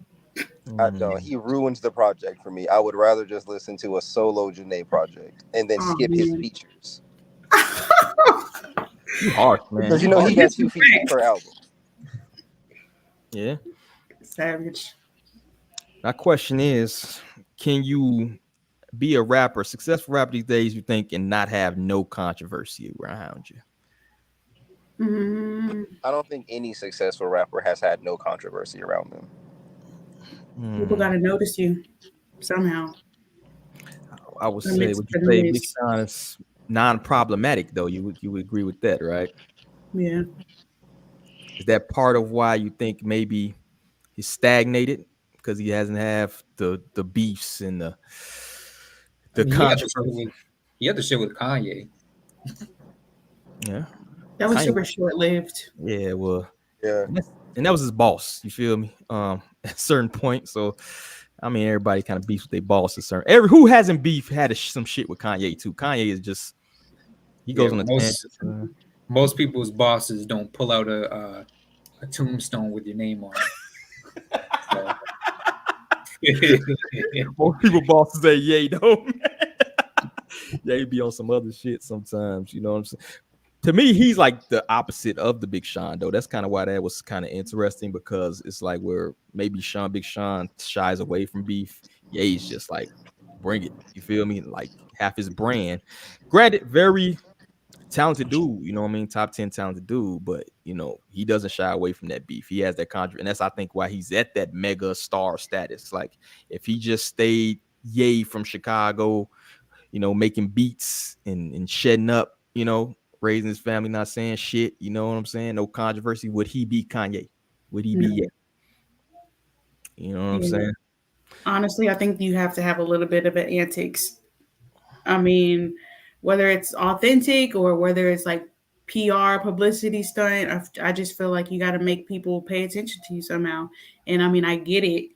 I don't. He ruins the project for me. I would rather just listen to a solo Janae project and then oh skip his man. features. You harsh, man. Because You you know harsh. he got 2 features per album. Yeah. Savage. My question is, can you be a rapper, successful rapper these days, you think, and not have no controversy around you? I don't think any successful rapper has had no controversy around them. People got to notice you somehow. I would Amidst say, would you the say Big noise. Sean is non-problematic though? You would agree with that, right? Yeah. Is that part of why you think maybe he's stagnated because he hasn't have the beefs and I the mean, controversy? he had the shit with Kanye. Yeah, That was Kanye. super short lived. Yeah, well, Yeah. and that was his boss. You feel me? At a certain point. So, I mean, everybody kind of beefs with their boss. At certain who hasn't beef had some shit with Kanye too. Kanye is just he Yeah, goes on a tangent. most people's bosses don't pull out a tombstone with your name on it. So. Most people bosses say yay though. Yeah, he be on some other shit sometimes. You know what I'm saying? To me, he's like the opposite of the Big Sean, though. That's kind of why that was kind of interesting because it's like where maybe Big Sean shies away from beef. Yeah, he's just like, bring it. You feel me? Like half his brand. Granted, very talented dude. You know what I mean? Top 10 talented dude, but you know he doesn't shy away from that beef. He has that contract, and that's I think why he's at that mega star status. Like if he just stayed Ye from Chicago, you know, making beats and shedding up, you know, raising his family, not saying shit, you know what I'm saying? No controversy. Would he be Kanye? Would he be No. Ye? You know what I'm Yeah. saying? Honestly, I think you have to have a little bit of an antics. I mean, whether it's authentic or whether it's like PR publicity stunt, I just feel like you got to make people pay attention to you somehow. And I mean, I get it.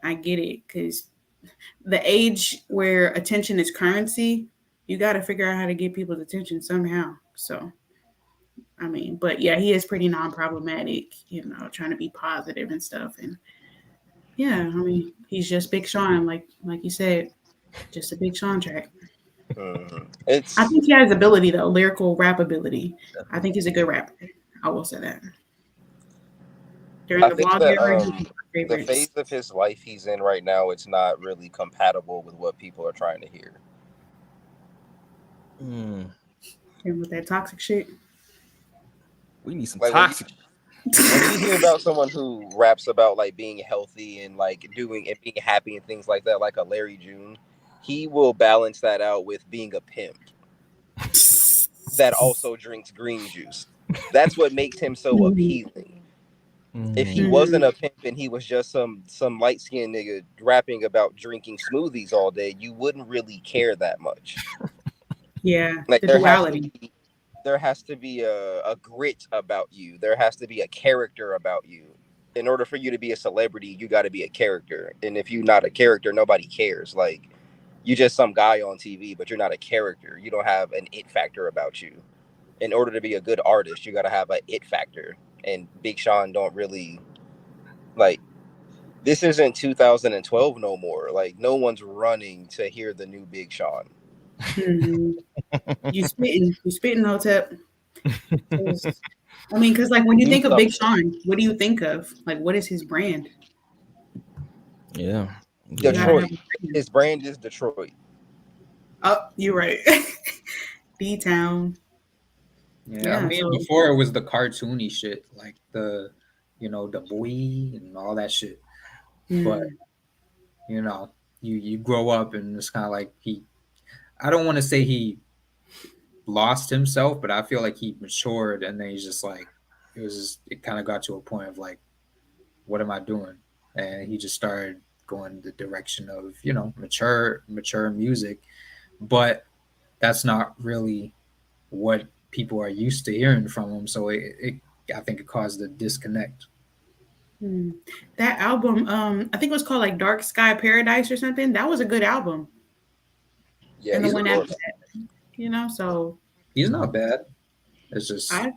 I get it because the age where attention is currency, you got to figure out how to get people's attention somehow. So, I mean, but yeah, he is pretty non-problematic, trying to be positive and stuff. And yeah, I mean, he's just Big Sean, like you said, just a Big Sean track. I It's. think he has ability though, lyrical rap ability. I think he's a good rapper. I will say that. During I the think vlog that era, he was my the phase favorites. of his life he's in right now, it's not really compatible with what people are trying to hear. Mm, And with that toxic shit. we need some Like toxic. when you hear about someone who raps about like being healthy and like doing and being happy and things like that, like a Larry June, he will balance that out with being a pimp that also drinks green juice. That's what makes him so Mhm. appealing. If he Mhm. wasn't a pimp and he was just some light skinned nigga rapping about drinking smoothies all day, you wouldn't really care that much. Yeah, Like the duality. there has to be a grit about you. There has to be a character about you. In order for you to be a celebrity, you got to be a character. And if you're not a character, nobody cares. Like you just some guy on TV, but you're not a character. You don't have an it factor about you. In order to be a good artist, you got to have an it factor. And Big Sean don't really like. This isn't 2012 no more. Like no one's running to hear the new Big Sean. Mhm. You spitting, Hotep. 'Cause- I mean, because like when you Do think of Big something. Sean, what do you think of? Like, what is his brand? Yeah. You Yeah. gotta have Detroit. a brand. His brand is Detroit. Oh, you're right. D Town. Yeah, I Yeah. mean, So. before it was the cartoony shit, like the boy and all that shit. But Mhm. you know, you grow up and it's kind of like I don't want to say he lost himself, but I feel like he matured and then he's just like, it kind of got to a point of like, what am I doing? And he just started going the direction of, mature music. But that's not really what people are used to hearing from him. So I think it caused a disconnect. Hmm. That album, I think it was called like Dark Sky Paradise or something. That was a good album. Yeah, And the he's a one little. after that, so He's not bad. It's just I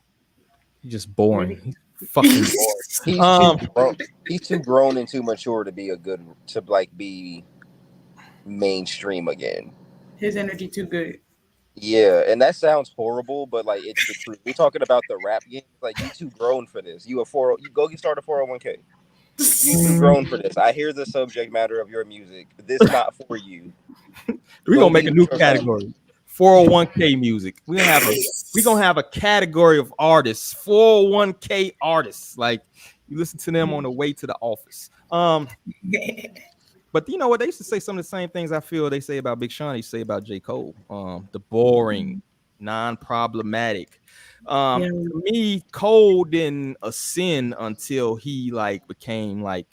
He's just boring. maybe He's fucking boring. He's too Um, grown. He's too grown and too mature to be a good to like be mainstream again. his energy too good. Yeah, and that sounds horrible, but like it's the truth. We're talking about the rap game. Like you too grown for this. You a four. You go get start a 401k. You too grown for this. I hear the subject matter of your music. This not for you. we're Go gonna make be a with new your family. category. 401k music. We're gonna have a category of artists, 401k artists. Like you listen to them on the way to the office. But you know what? They used to say some of the same things I feel they say about Big Sean, they say about J. Cole. The boring, non-problematic. Yeah. To me, Cole didn't ascend until he like became like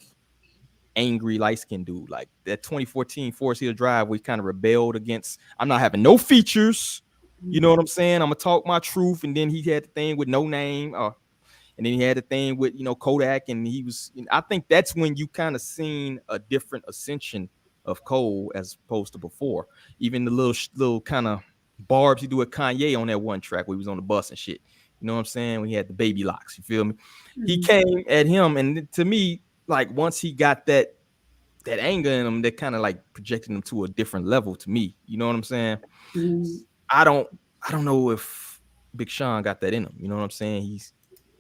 angry light skinned dude. Like that 2014 Forest Hill Drive, we kind of rebelled against. I'm not having no features. You know what I'm saying? I'm gonna talk my truth. And then he had the thing with no name. And then he had the thing with Kodak, and he was. I think that's when you kind of seen a different ascension of Cole as opposed to before. Even the little kind of barbs he do with Kanye on that one track where he was on the bus and shit. You know what I'm saying? When he had the baby locks, you feel me? He came at him, and to me, like once he got that anger in him, that kind of like projected him to a different level. To me, you know what I'm saying? Mm, I don't, I don't know if Big Sean got that in him. You know what I'm saying? He's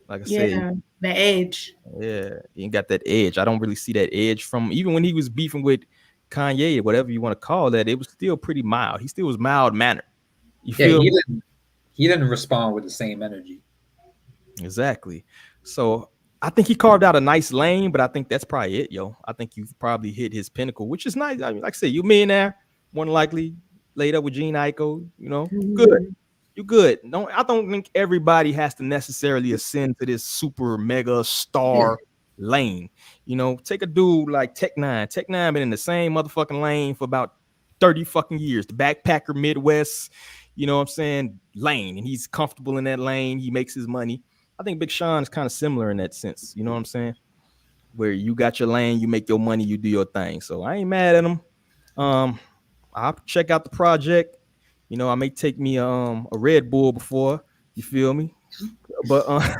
like I said, yeah, the edge. yeah, he ain't got that edge. I don't really see that edge from even when he was beefing with Kanye, whatever you want to call that. It was still pretty mild. He still was mild mannered. You yeah. feel me? He didn't respond with the same energy. Exactly. So I think he carved out a nice lane, but I think that's probably it, yo. I think you've probably hit his pinnacle, which is nice. I mean, like I said, you millionaire, more than likely laid up with Gene Ico, good. Mhm. You good. I don't think everybody has to necessarily ascend to this super mega star lane. Take a dude like Tech Nine. Tech Nine been in the same motherfucking lane for about 30 fucking years. The backpacker Midwest, you know what I'm saying, lane. And he's comfortable in that lane. He makes his money. I think Big Sean is kind of similar in that sense. You know what I'm saying? Where you got your lane, you make your money, you do your thing. So I ain't mad at him. Um, I'll check out the project. I may take me a Red Bull before, you feel me? But Why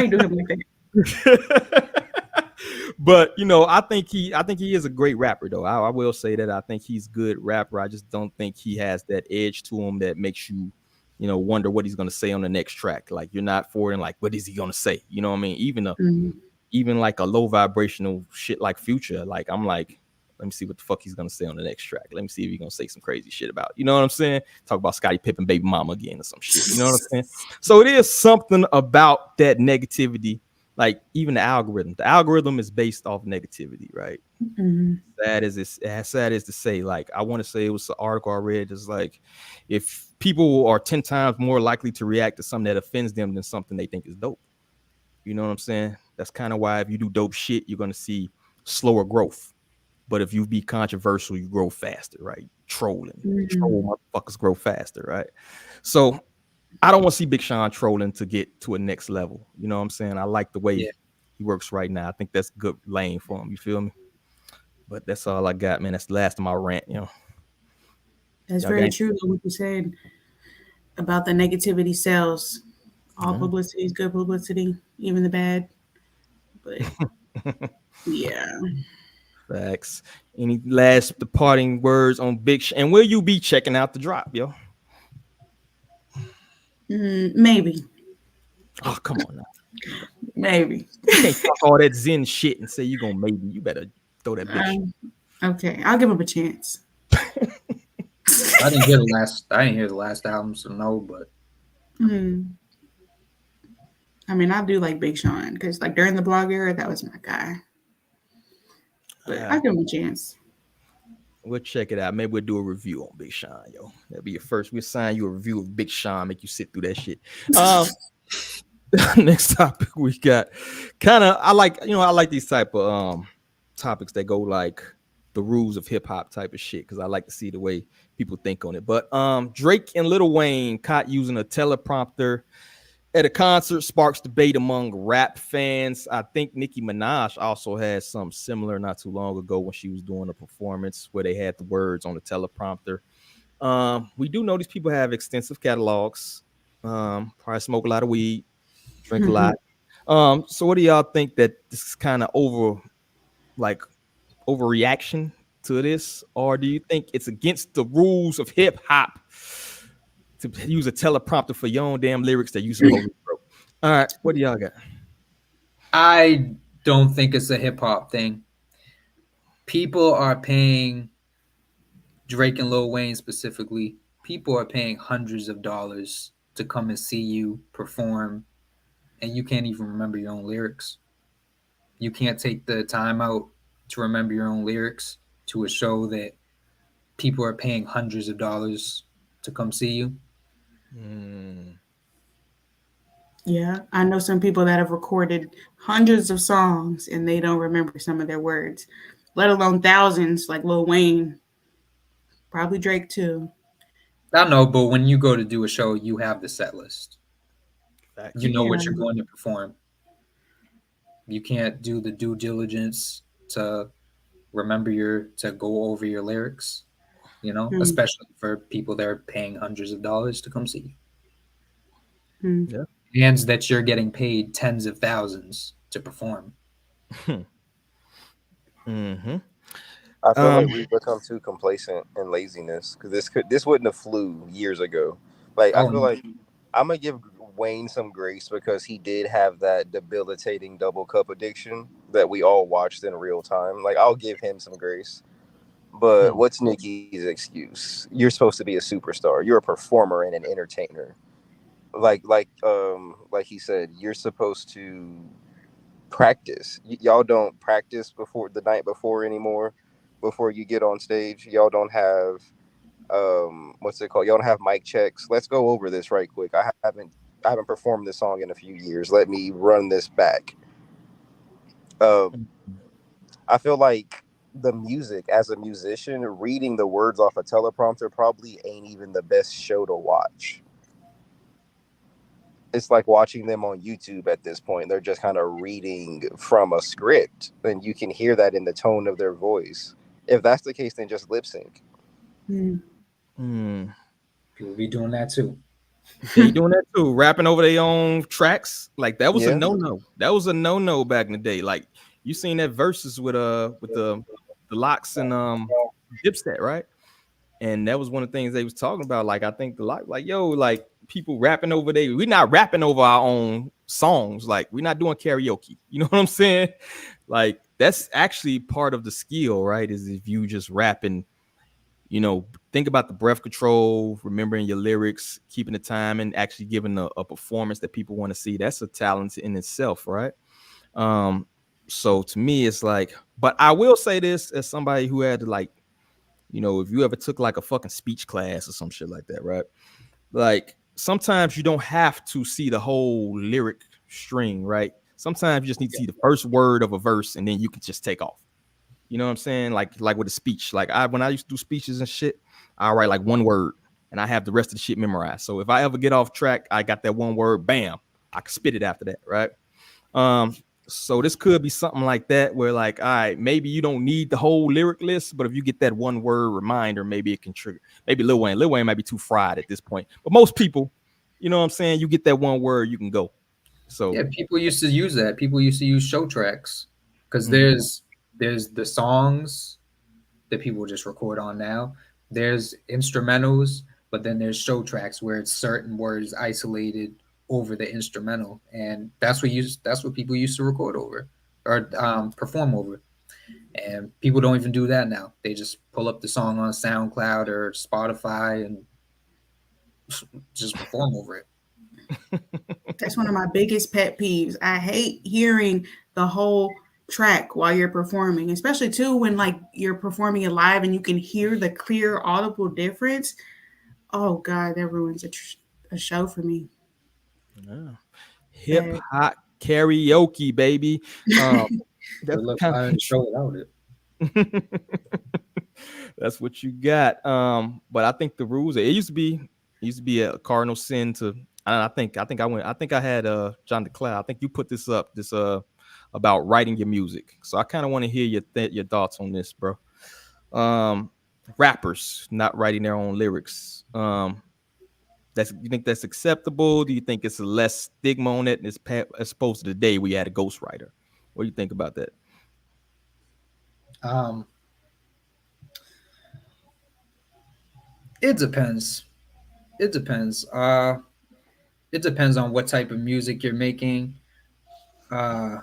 you do him like that? but I think he is a great rapper though. I will say that I think he's a good rapper. I just don't think he has that edge to him that makes you wonder what he's gonna say on the next track. Like you're not forwarding like what is he gonna say? You know what I mean? Even like a low vibrational shit like Future, like I'm like, let me see what the fuck he's gonna say on the next track. Let me see if he's gonna say some crazy shit about, you know what I'm saying? Talk about Scottie Pippen baby mama again or some shit. You know what I'm saying? So it is something about that negativity. Like even the algorithm. The algorithm is based off negativity, right? Mhm. Sad is to say, like I want to say it was an article I read. It's like if people are 10 times more likely to react to something that offends them than something they think is dope. You know what I'm saying? That's kind of why if you do dope shit, you're gonna see slower growth. But if you be controversial, you grow faster, right? Troll motherfuckers grow faster, right? So I don't want to see Big Sean trolling to get to a next level. You know what I'm saying? I like the way Yeah. he works right now. I think that's good lane for him. You feel me? But that's all I got, man. That's the last of my rant. That's Y'all got very true, though, what you said about the negativity sells. All yeah. publicity is good publicity, even the bad. But yeah. Facts. Any last departing words on Big Sean? And will you be checking out the drop, yo? Maybe. Oh, come on now. Maybe. You can't talk all that Zen shit and say you gonna maybe. You better throw that bitch. Okay. I'll give him a chance. I didn't hear the last. I didn't hear the last album, so no. But Hmm. I mean, I do like Big Sean because, like, during the blog era, that was my guy. But I'll give him a chance. We'll check it out. Maybe we'll do a review on Big Sean, yo. That'll be your first. We'll sign you a review of Big Sean, make you sit through that shit. Next topic we got kind of I like these type of topics that go like the rules of hip hop type of shit because I like to see the way people think on it. But Drake and Lil Wayne caught using a teleprompter at a concert sparks debate among rap fans. I think Nicki Minaj also had something similar not too long ago when she was doing a performance where they had the words on the teleprompter. We do know these people have extensive catalogs. Probably smoke a lot of weed, drink a lot. So what do y'all think that this is kind of like overreaction to this, or do you think it's against the rules of hip hop to use a teleprompter for your own damn lyrics that you supposed to wrote? All right, what do y'all got? I don't think it's a hip hop thing. People are paying Drake and Lil Wayne specifically. People are paying hundreds of dollars to come and see you perform, and you can't even remember your own lyrics. You can't take the time out to remember your own lyrics to a show that people are paying hundreds of dollars to come see you. Yeah, I know some people that have recorded hundreds of songs and they don't remember some of their words, let alone thousands like Lil Wayne, probably Drake too. I know, but when you go to do a show, you have the set list. Facts. You know Yeah. what you're going to perform. You can't do the due diligence to to go over your lyrics, especially for people that are paying hundreds of dollars to come see Mm. Yeah. you. And that you're getting paid tens of thousands to perform. Mm-hmm. I feel Um, like we've become too complacent and laziness because this wouldn't have flew years ago. Like I Oh, feel like I'm gonna give Wayne some grace because he did have that debilitating double cup addiction that we all watched in real time. Like I'll give him some grace. But what's Nicki's excuse? You're supposed to be a superstar. You're a performer and an entertainer. Like he said, you're supposed to practice. Y'all don't practice before the night before anymore. Before you get on stage, y'all don't have what's it called? Y'all don't have mic checks. Let's go over this right quick. I haven't performed this song in a few years. Let me run this back. Um, I feel like the music as a musician, reading the words off a teleprompter probably ain't even the best show to watch. It's like watching them on YouTube at this point. They're just kind of reading from a script, and you can hear that in the tone of their voice. If that's the case, then just lip sync. people be doing that too. they doing that too, rapping over their own tracks. Like that was a Yeah. no-no. That was a no-no back in the day. Like you seen that verses with the locks and Dipset, right? And that was one of the things they was talking about. Like I think the like yo, like people rapping over we're not rapping over our own songs. Like we're not doing karaoke. You know what I'm saying? Like that's actually part of the skill, right? Is if you just rapping, think about the breath control, remembering your lyrics, keeping the time, and actually giving a performance that people want to see. That's a talent in itself, right? Um, so to me, it's like, but I will say this as somebody who had to like, if you ever took like a fucking speech class or some shit like that, right? Like sometimes you don't have to see the whole lyric string, right? Sometimes you just need to see the first word of a verse and then you can just take off. You know what I'm saying? Like with a speech. Like when I used to do speeches and shit, I write like one word and I have the rest of the shit memorized. So if I ever get off track, I got that one word, bam, I can spit it after that, right? So this could be something like that where like, all right, maybe you don't need the whole lyric list, but if you get that one word reminder, maybe it can trigger. Maybe Lil Wayne might be too fried at this point. But most people, you know what I'm saying? You get that one word, you can go. So Yeah, people used to use that. People used to use show tracks because Mhm. there's the songs that people just record on now. There's instrumentals, but then there's show tracks where it's certain words isolated over the instrumental, and that's what people used to record over or perform over. And people don't even do that now. They just pull up the song on SoundCloud or Spotify and just perform over it. That's one of my biggest pet peeves. I hate hearing the whole track while you're performing, especially too when like you're performing it live and you can hear the clear audible difference. Oh God, that ruins a show for me. yeah. Hip Bad. hop karaoke, baby. Good That's luck kind finding a show without it. that's what you got. But I think the rules it used to be a cardinal sin to I think I had John DeCloud. I think you put this up about writing your music. So I kind of want to hear your thoughts on this, bro. Rappers not writing their own lyrics. You think that's acceptable? Do you think it's a less stigma on it as opposed to the day we had a ghostwriter? What do you think about that? Um, it depends. It depends. It depends on what type of music you're making. Uh,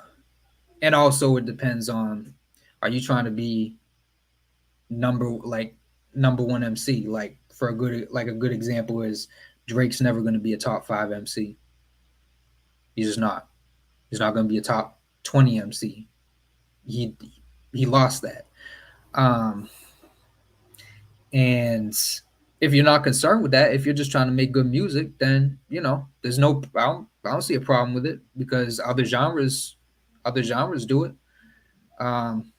and also it depends on, are you trying to be number one MC? Like for a good example is Drake's never going to be a top 5 MC. He's just not. He's not going to be a top 20 MC. He he lost that. Um, and if you're not concerned with that, if you're just trying to make good music, then there's no. I don't see a problem with it because other genres do it. Um,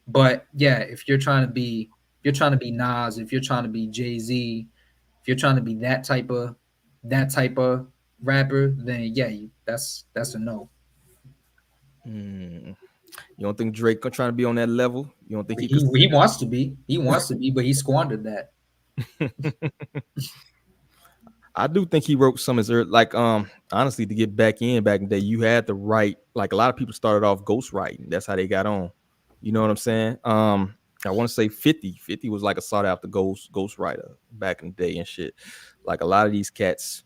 but yeah, if you're trying to be Nas, if you're trying to be Jay-Z, if you're trying to be that type of rapper, then yeah, that's a no. Mm. You don't think Drake trying to be on that level? You don't think he could? He wants to be. He wants to be, but he squandered that. I do think he wrote some as early, like honestly, to get back in back in the day, you had to write. Like a lot of people started off ghostwriting. That's how they got on. You know what I'm saying? I want to say 50. 50 was like a sought after ghostwriter back in the day and shit. Like a lot of these cats,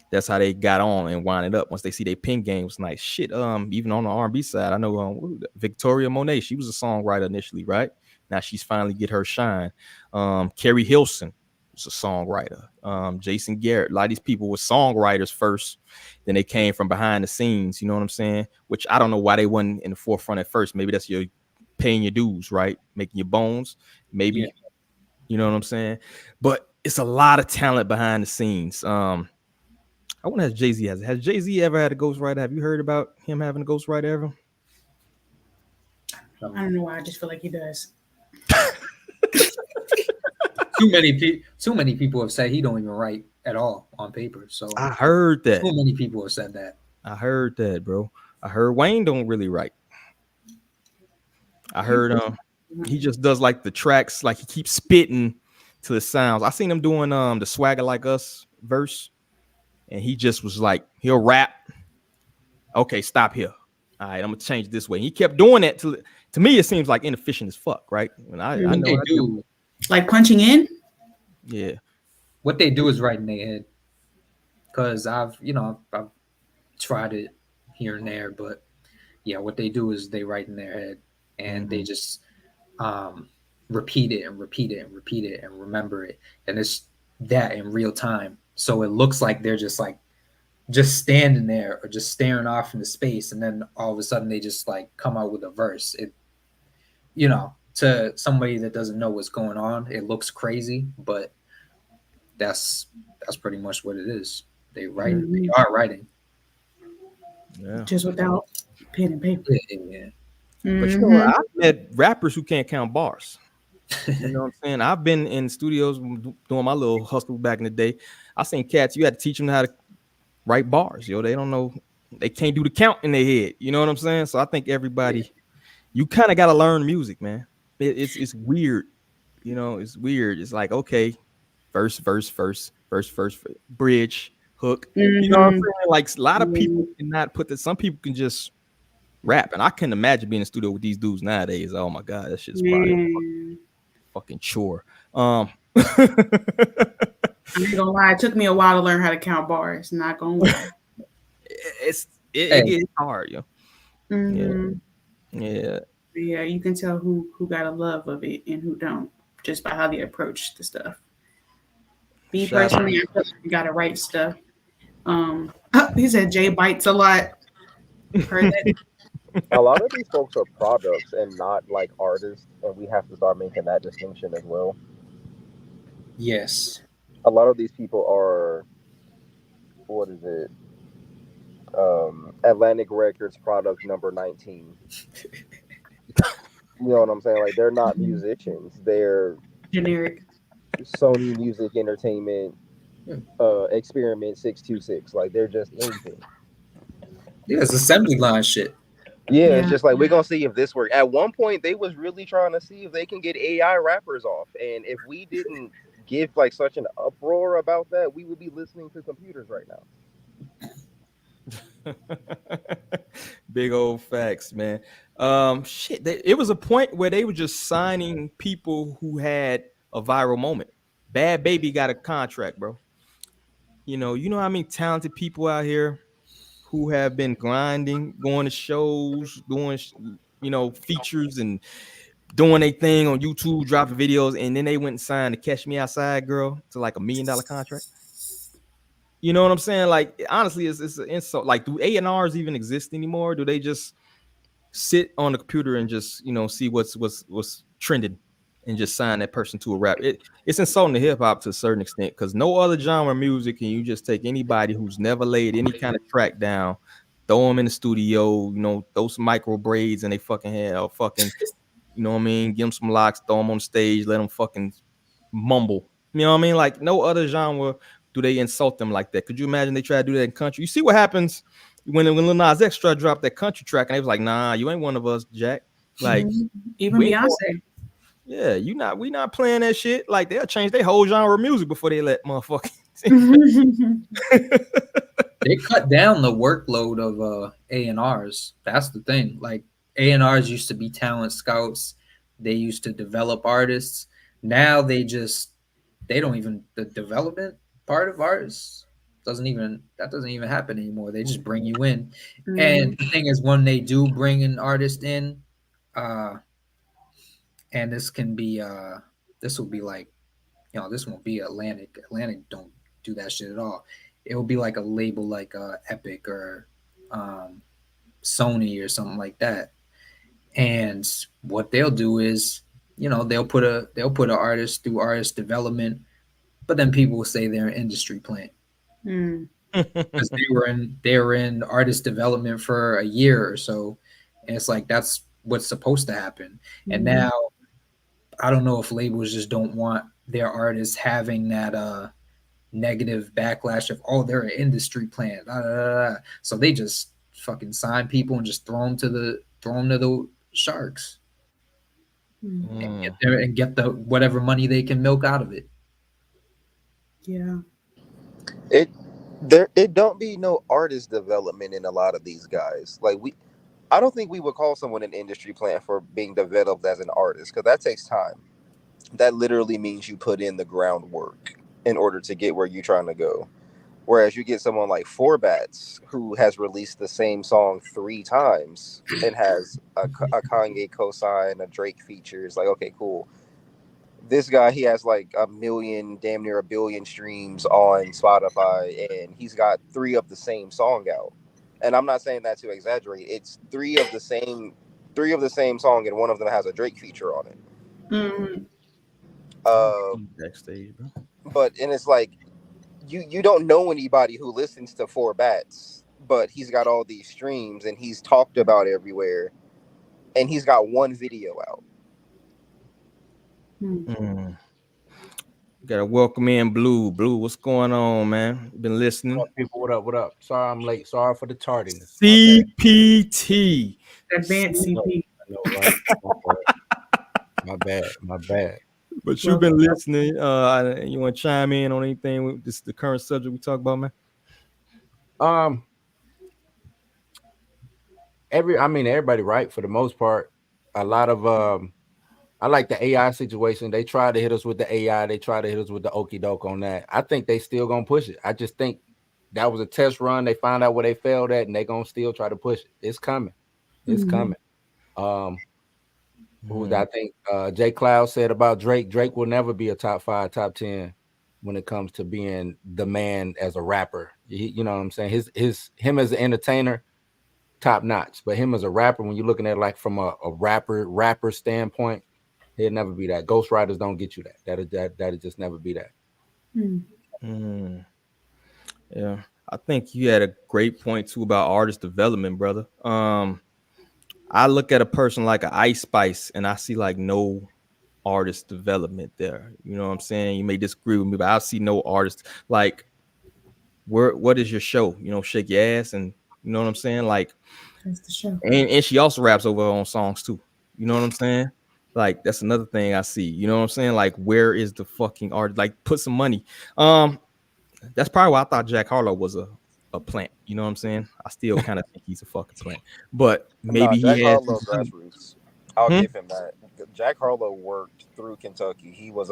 that's how they got on and wind it up. Once they see they pen game was nice. Shit. Even on the R&B side, I know Victoria Monet, she was a songwriter initially, right? Now she's finally get her shine. Carrie Hilson was a songwriter. Jason Garrett, a lot of these people were songwriters first, then they came from behind the scenes. You know what I'm saying? Which I don't know why they wasn't in the forefront at first. Maybe that's your paying your dues, right? Making your bones. Maybe, Yeah. you know what I'm saying? But it's a lot of talent behind the scenes. I wonder if Jay-Z has Jay-Z ever had a ghostwriter? Have you heard about him having a ghostwriter ever? I don't know why. I just feel like he does. Too many people have said he don't even write at all on paper. So I heard that. too many people have said that. I heard that, bro. I heard Wayne don't really write. I heard he just does like the tracks, like he keeps spitting to the sounds. I seen him doing the Swagger Like Us verse, and he just was like, he'll rap. Okay, stop here. All right, I'm gonna change it this way. He kept doing that to me. It seems like inefficient as fuck, right? And I What know they I do, Like punching in. yeah. what they do is right in their head. Because I've tried it here and there, but yeah, what they do is they write in their head and they just repeat it and repeat it and repeat it and remember it, and it's that in real time. So it looks like they're just standing there or just staring off into space, and then all of a sudden they just like come out with a verse. To somebody that doesn't know what's going on, it looks crazy, but that's pretty much what it is. They are writing. Yeah. Just without pen and paper. Yeah. But you know what? I've met rappers who can't count bars. You know what I'm saying? I've been in studios doing my little hustle back in the day. I seen cats, you had to teach them how to write bars. They don't know, they can't do the count in their head. You know what I'm saying? So I think everybody, you kind of got to learn music, man. It's weird. It's weird. It's like, okay, verse, bridge, hook. You know what I'm saying? Like a lot of people cannot put that. Some people can just rap, and I couldn't imagine being in the studio with these dudes nowadays. Oh my god, that shit's probably a fucking chore. I'm not gonna lie, it took me a while to learn how to count bars. Not gonna lie. It gets hard, yo. Yeah. Yeah, you can tell who got a love of it and who don't just by how they approach the stuff. Me personally, I feel like you gotta write stuff. He said Jay bites a lot. Heard that? A lot of these folks are products and not like artists, and we have to start making that distinction as well. Yes. A lot of these people are, what is it? Atlantic Records product number 19. You know what I'm saying? Like, they're not musicians. They're Generic. Sony Music Entertainment Experiment 626. Like they're just anything. Yeah, it's assembly line shit. Yeah, it's Yeah. just like we're gonna see if this works. At one point, they was really trying to see if they can get AI rappers off, and if we didn't give like such an uproar about that, we would be listening to computers right now. Big old facts, man. Shit, it was a point where they were just signing people who had a viral moment. Bad Baby got a contract, bro. You know how many talented people out here who have been grinding, going to shows, doing features and doing a thing on YouTube, dropping videos, and then they went and signed the Catch Me Outside girl to like $1 million contract. You know what I'm saying? Like honestly, it's an insult. Like, do A&Rs even exist anymore? Do they just sit on the computer and just see what's trending and just sign that person to a rap? It's insulting to hip hop to a certain extent because no other genre of music can you just take anybody who's never laid any kind of track down, throw them in the studio, throw some micro braids in they fucking hair, or fucking, what I mean, give them some locks, throw them on stage, let them fucking mumble. You know what I mean? Like no other genre do they insult them like that. Could you imagine they try to do that in country? You see what happens when Lil Nas X tried to drop that country track and they was like, nah, you ain't one of us, Jack. Like Even we ain't Beyonce. yeah, we not playing that shit. Like they'll change their whole genre of music before they let motherfuckers. They cut down the workload of A&Rs. That's the thing. Like A&Rs used to be talent scouts. They used to develop artists. Now they don't even, the development part of artists doesn't even happen anymore. They just bring you in. And the thing is, when they do bring an artist in, and this will be like, this won't be Atlantic. Atlantic don't do that shit at all. It will be like a label like Epic or Sony or something like that. And what they'll do is, they'll put an artist through artist development, but then people will say they're an industry plant because they were in artist development for a year or so, and it's like that's what's supposed to happen. And now I don't know if labels just don't want their artists having that negative backlash of, oh, they're an industry plant, so they just fucking sign people and just throw them to the sharks and get the whatever money they can milk out of it. Yeah. It don't be no artist development in a lot of these guys. Like I don't think we would call someone an industry plant for being developed as an artist because that takes time. That literally means you put in the groundwork in order to get where you're trying to go. Whereas you get someone like Four Bats who has released the same song 3 times and has a Kanye cosign, a Drake feature. It's like, okay, cool. This guy, he has like a million, damn near a billion streams on Spotify, and he's got 3 of the same song out. And I'm not saying that to exaggerate. It's 3 of the same song, and one of them has a Drake feature on it. Backstage, bro. And it's like you don't know anybody who listens to Four Bats, but he's got all these streams and he's talked about everywhere, and he's got one video out. Gotta welcome in Blue. Blue, what's going on, man? Been listening. What up, people, what up? What up? Sorry I'm late. Sorry for the tardiness. CPT. Advanced CP. I know, right? My bad. But you've been listening. You want to chime in on anything with this the current subject we talk about, man? Everybody right for the most part. A lot of I like the AI situation. They try to hit us with the AI. They try to hit us with the okie doke on that. I think they still gonna push it. I just think that was a test run. They found out where they failed at, and they gonna still try to push it. It's coming. It's coming. I think J. Cloud said about Drake. Drake will never be a top 5, top 10 when it comes to being the man as a rapper. You know what I'm saying? Him as an entertainer, top notch. But him as a rapper, when you're looking at it like from a rapper standpoint, he'll never be that. Ghostwriters don't get you that. That'll just never be that. Yeah, I think you had a great point too about artist development, brother. I look at a person like an Ice Spice and I see like no artist development there. You know what I'm saying? You may disagree with me, but I see no artist like what is your show? You know, shake your ass and you know what I'm saying? Like That's the show. and she also raps over her own songs too. You know what I'm saying? Like that's another thing I see. You know what I'm saying? Like where is the fucking art? Like put some money. That's probably why I thought Jack Harlow was a plant. You know what I'm saying? I still kind of think he's a fucking plant, but Nah, maybe Jack he has Harlow grassroots. I'll Hmm? give him that. Jack Harlow worked through Kentucky. He was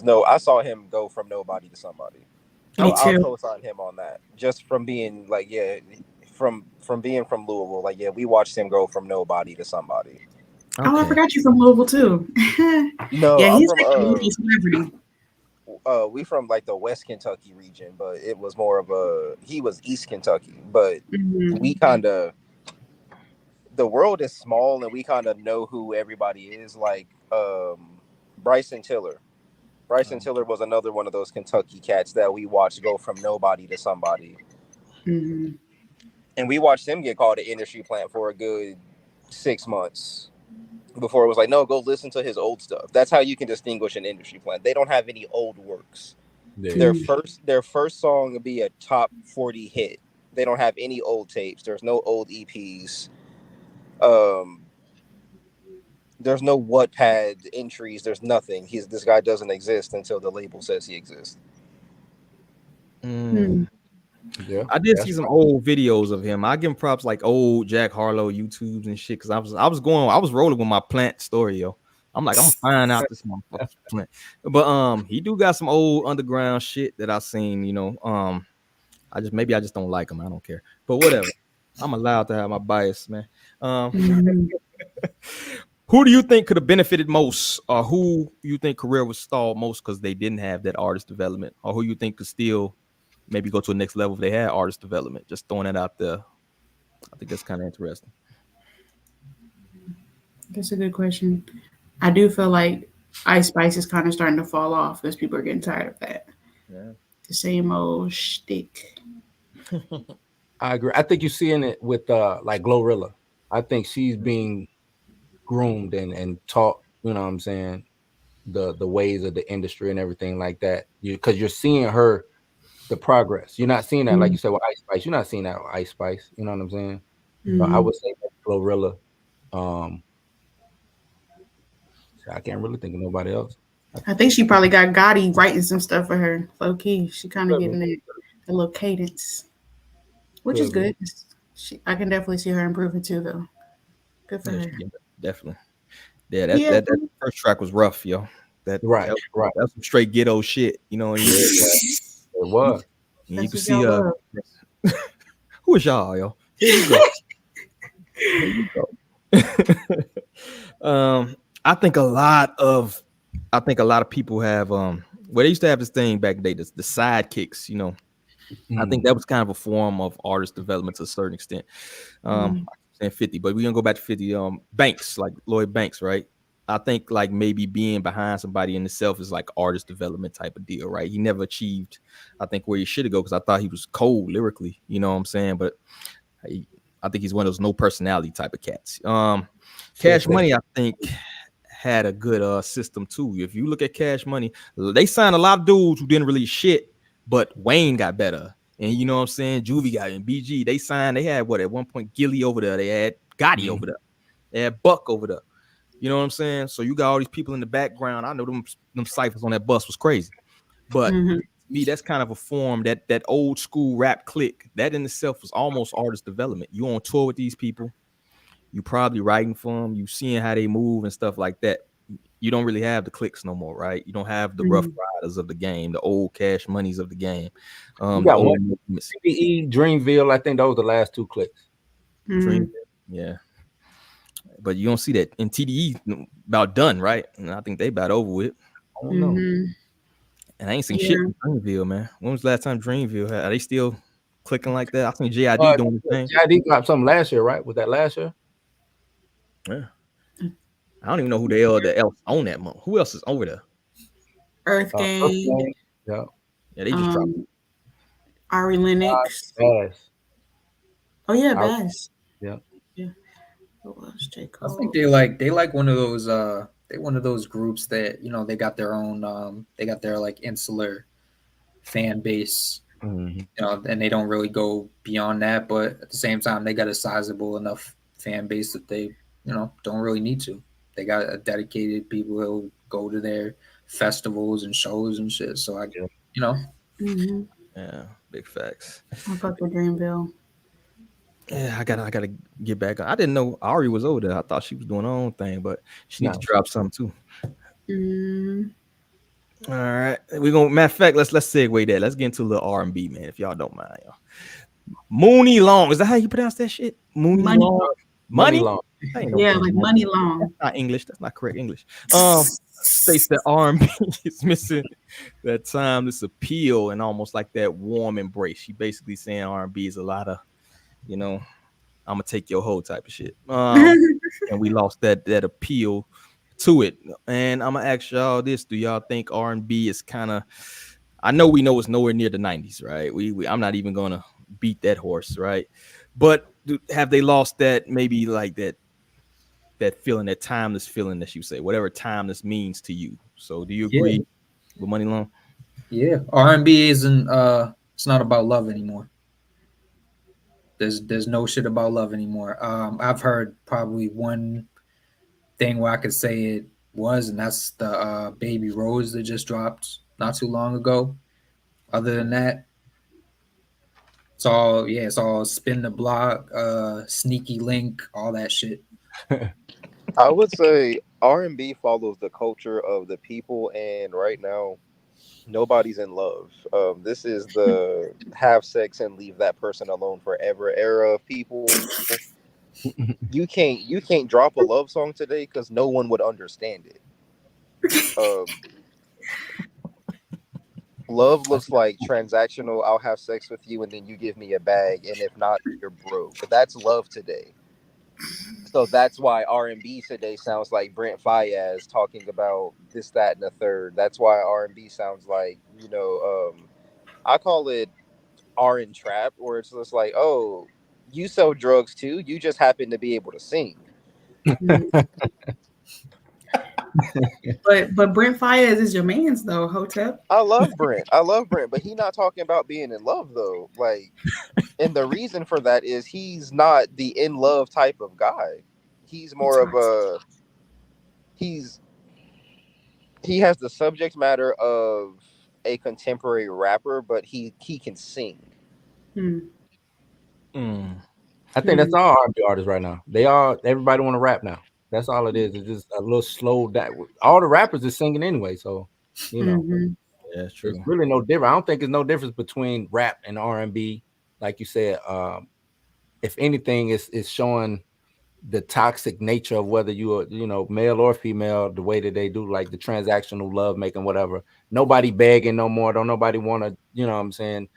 no. I saw him go from nobody to somebody. Me I'll too. co-sign him on that. Just from being like, yeah, from being from Louisville, like, yeah, we watched him go from nobody to somebody. Oh, I Okay. forgot you from Louisville too. No, Yeah, I'm he's from like a movie celebrity. we from like the West Kentucky region, but it was more of a he was East Kentucky, but Hmm. we kind of the world is small and we kind of know who everybody is. Like Bryson Tiller. Bryson Tiller was another one of those Kentucky cats that we watched go from nobody to somebody, Hmm. and we watched him get called an industry plant for a good 6 months before it was like, no, go listen to his old stuff. That's how you can distinguish an industry plant. They don't have any old works. Yeah. Their first song will be a top 40 hit. They don't have any old tapes. There's no old EPs. Um, there's no Wattpad entries. There's nothing. This guy doesn't exist until the label says he exists. Mm. Yeah. I did That's see some right. old videos of him. I give him props like old Jack Harlow YouTubes and shit because I was rolling with my plant story, yo. I'm like, I'm gonna find out this motherfucker's plant. But he do got some old underground shit that I seen, you know. I just don't like him. I don't care. But whatever. I'm allowed to have my bias, man. Um Hmm. who do you think could have benefited most, or who you think career was stalled most because they didn't have that artist development, or who you think could still maybe go to a next level if they had artist development? Just throwing that out there. I think that's kind of interesting. That's a good question. I do feel like Ice Spice is kind of starting to fall off because people are getting tired of that. Yeah. The same old shtick. I agree. I think you're seeing it with like Glorilla. I think she's being groomed and taught, you know what I'm saying, the ways of the industry and everything like that. Because you're seeing her the progress. You're not seeing that like you said with Ice Spice. You're not seeing that with Ice Spice. You know what I'm saying? So I Mm-hmm. would say that Glorilla. Um, I can't really think of nobody else. I think she probably got Gotti writing some stuff for her. Low key. She kind of Could be. getting that a little cadence, which is Could be. good. I can definitely see her improving too, though. Good for Yeah, her. definitely. Yeah, Yeah. that first track was rough, yo. Right. Right. That's some straight ghetto shit, you know. Yeah, it was. You That's can what see y'all love. who is y'all, yo? Here you go. Here you go. I think a lot of people have well, they used to have this thing back in the day, the sidekicks, you know. I think that was kind of a form of artist development to a certain extent. Mm-hmm. I'm saying 50, but we're gonna go back to 50. Banks, like Lloyd Banks, right? I think like maybe being behind somebody in itself is like artist development type of deal, right? He never achieved, I think, where he should have go because I thought he was cold lyrically, you know what I'm saying? But I think he's one of those no personality type of cats. Cash Money, I think, had a good system too. If you look at Cash Money, they signed a lot of dudes who didn't release shit, but Wayne got better. And you know what I'm saying? Juvie got in BG. They had what at one point Gilly over there. They had Gotti over there. They had Buck over there. You know what I'm saying? So you got all these people in the background. I know them ciphers on that bus was crazy. But Mm-hmm. me, that's kind of a form that old school rap clique. That in itself was almost artist development. You on tour with these people, you probably writing for them, you seeing how they move and stuff like that. You don't really have the clicks no more, right? You don't have the rough riders of the game, the old Cash Monies of the game. You The got old one CBE, Dreamville. I think those were the last two clicks. Dream, yeah. But you don't see that in TDE about done, right? And I think they about over with. I don't know. Mm-hmm. And I ain't seen shit Yeah. from Dreamville, man. When was the last time Dreamville are they still clicking like that? I seen JID doing the thing. JID dropped something last year, right? Was that last year? Yeah. I don't even know who the hell else on that month. Who else is over there? Earth Gang. Yeah. Yeah, they just dropped. Ari Lennox. Bass. Oh yeah, Bass. Yeah. Yeah. What was J. I Cole? think they like one of those they one of those groups that they got their own they got their like insular fan base, Mhm. and they don't really go beyond that. But at the same time, they got a sizable enough fan base that they don't really need to. They got a dedicated people who go to their festivals and shows and shit. So I, Yeah. you know, Mm-hmm. Yeah, big facts. I fuck with Dreamville. Yeah, I gotta get back. I didn't know Ari was over there. I thought she was doing her own thing, but she need to No. drop something too. Mm. All right, we gonna matter of fact, let's segue that. Let's get into a little R&B, man, if y'all don't mind, y'all. Muni Long, is that how you pronounce that shit? Muni Money. Long, Money money? long. I ain't no Yeah, damn like money. Money Long. That's not English. That's not correct English. States that R&B is missing that timeless appeal and almost like that warm embrace. She basically saying R&B is a lot of, you know, I'm gonna take your whole type of shit. And we lost that appeal to it. And I'm gonna ask y'all this: do y'all think R&B is kind of? I know we know it's nowhere near the '90s, right? I'm not even gonna beat that horse, right? But have they lost that maybe like that feeling, that timeless feeling that you say, whatever timeless means to you? So do you yeah, agree with Money Long? yeah. R&B isn't it's not about love anymore. There's no shit about love anymore. I've heard probably one thing where I could say it was, and that's the Baby Rose that just dropped not too long ago. Other than that, it's all spin the block, sneaky link, all that shit. I would say R&B follows the culture of the people, and right now nobody's in love. This is the have sex and leave that person alone forever era of people. You can't drop a love song today because no one would understand it. Um, Love looks like transactional. I'll have sex with you, and then you give me a bag, and if not, you're broke. That's love today. So that's why R&B today sounds like Brent Fayez talking about this, that, and the third. That's why R&B sounds like I call it R and trap, where it's just like, oh, you sell drugs too. You just happen to be able to sing. Mm. But Brent Fayez is your man's though, Hotep. I love Brent, but he not talking about being in love though. Like, and the reason for that is he's not the in love type of guy. He's more of a he's he has the subject matter of a contemporary rapper, but he can sing. Hmm. Mm. I think that's all R&B artists right now. Everybody want to rap now. That's all it is. It's just a little slow that all the rappers is singing anyway. So Mm-hmm. Yeah, that's it's true. really no different. I don't think there's no difference between rap and R&B. Like you said, if anything, it's showing the toxic nature of whether you are, male or female, the way that they do like the transactional love making, whatever. Nobody begging no more. Don't nobody want to, what I'm saying,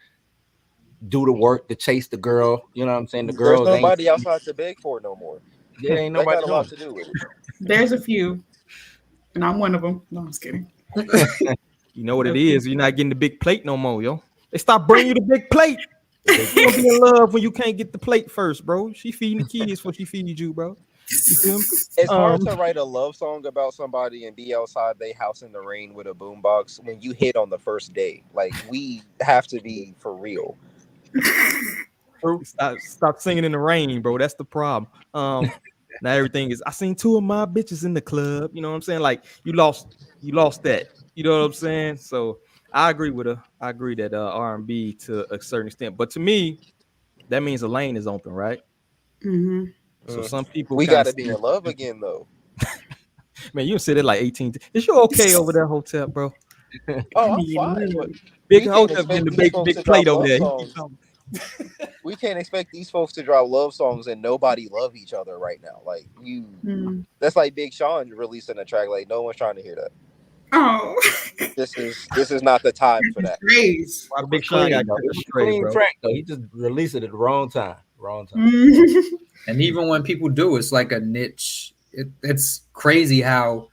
do the work to chase the girl. You know what I'm saying? The There's girls ain't, nobody outside to beg for no more. ain't That nobody got a doing lot to do with it. There's a few, and I'm one of them. No, I'm just kidding. You know what it is? You're not getting the big plate no more, yo. They stop bringing you the big plate. it. You don't be in love when you can't get the plate first, bro. She feeding the kids before she feeds you, bro. You feel me? It's hard Um, to write a love song about somebody and be outside their house in the rain with a boombox when you hit on the first day. Like, we have to be for real. stop singing in the rain, bro. That's the problem. Now everything is. I seen two of my bitches in the club. You know what I'm saying? Like you lost that. You know what I'm saying? So I agree with her. I agree that R&B to a certain extent, but to me, that means a lane is open, right? Mm-hmm. So Mm. some people We kind got of to be see, in love again, though. man, you said it like 18. Is you okay over there, hotel, bro? Oh, I I'm mean, fine, but big we can't hotel getting expect the these big folks to big drop plate over love there. songs. We can't expect these folks to drop love songs and nobody love each other right now. Like, Mm. that's like Big Sean releasing a track. Like, no one's trying to hear that. Oh, This is not the time for that. grace. Why It was Big Sean got clean though. catch It a was a stray, clean bro? track though. He just released it at the wrong time. Wrong time. Mm. And even when people do, it's like a niche. It's crazy how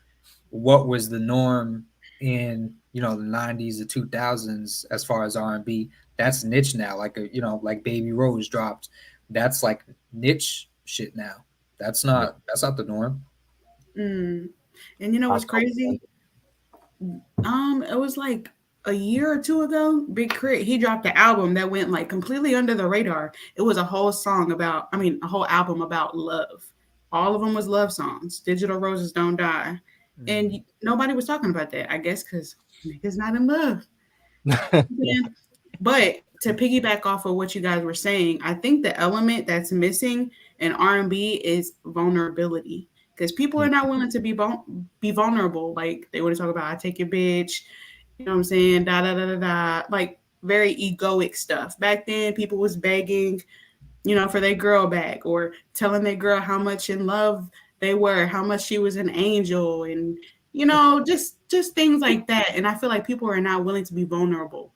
what was the norm in the 90s, the 2000s as far as R&B, that's niche now. Like like Baby Rose dropped, that's like niche shit now. That's not the norm. Mm. And you know what's crazy? It was like a year or two ago. Big Crit, he dropped an album that went like completely under the radar. It was a whole song about, I mean, a whole album about love. All of them was love songs. Digital Roses Don't Die, and nobody was talking about that. I guess because niggas not in love. Yeah. But to piggyback off of what you guys were saying, I think the element that's missing in R&B is vulnerability because people are not willing to be vulnerable. Like they want to talk about I take your bitch, you know what I'm saying, da da da da da, like very egoic stuff. Back then, people was begging, you know, for their girl back or telling their girl how much in love they were, how much she was an angel, and you know, just things like that. And I feel like people are not willing to be vulnerable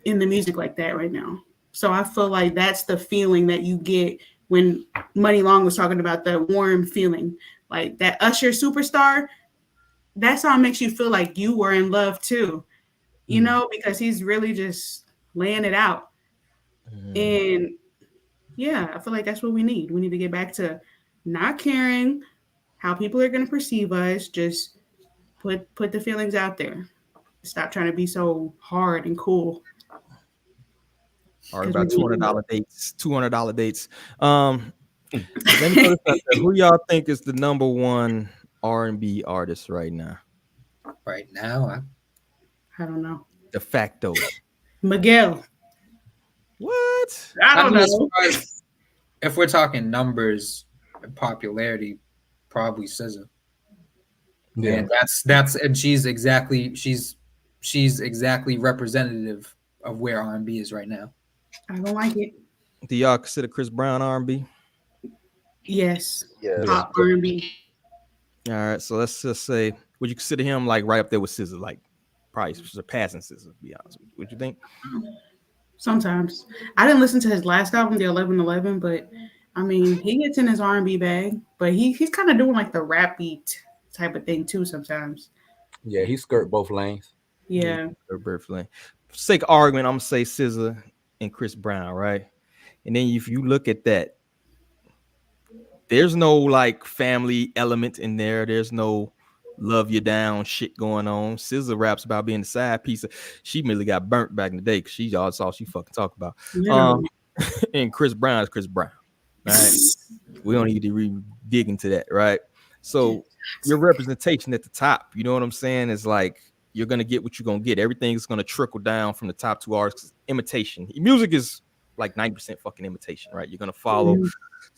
in the music like that right now. So I feel like that's the feeling that you get when Muni Long was talking about the warm feeling, like that Usher Superstar. That song makes you feel like you were in love too, you know, because he's really just laying it out. And yeah, I feel like that's what we need. We need to get back to not caring how people are going to perceive us. Just put the feelings out there. Stop trying to be so hard and cool. Or about $200 dates. $200 dates. Let me put this out there. Who y'all think is the number one R&B artist right now? Right now, I don't know. De facto. Miguel. What? I don't know. If we're talking numbers and popularity, probably SZA. Yeah, And that's and she's exactly representative of where R&B is right now. I don't like it. Do y'all consider Chris Brown R&B? Yes. Yeah. Pop R&B. All right, so let's just say, would you consider him like right up there with SZA, like probably surpassing SZA? To be honest with you, what you think? Sometimes I didn't listen to his last album, the 1111, but I mean he gets in his R&B bag, but he's kind of doing like the rap beat type of thing too sometimes. yeah, he skirt both lanes. Yeah. For sake of argument, I'm gonna say SZA and Chris Brown, right? And then if you look at that, there's no like family element in there. There's no love you down shit going on. SZA raps about being the side piece. She merely got burnt back in the day because she that's all she fucking talk about. And Chris Brown is Chris Brown. Right? We don't need to dig into that, right? So your representation at the top, you know what I'm saying, is like you're gonna get what you're gonna get. Everything's gonna trickle down from the top two artists. Imitation. Music is like 90% fucking imitation, right? You're gonna follow the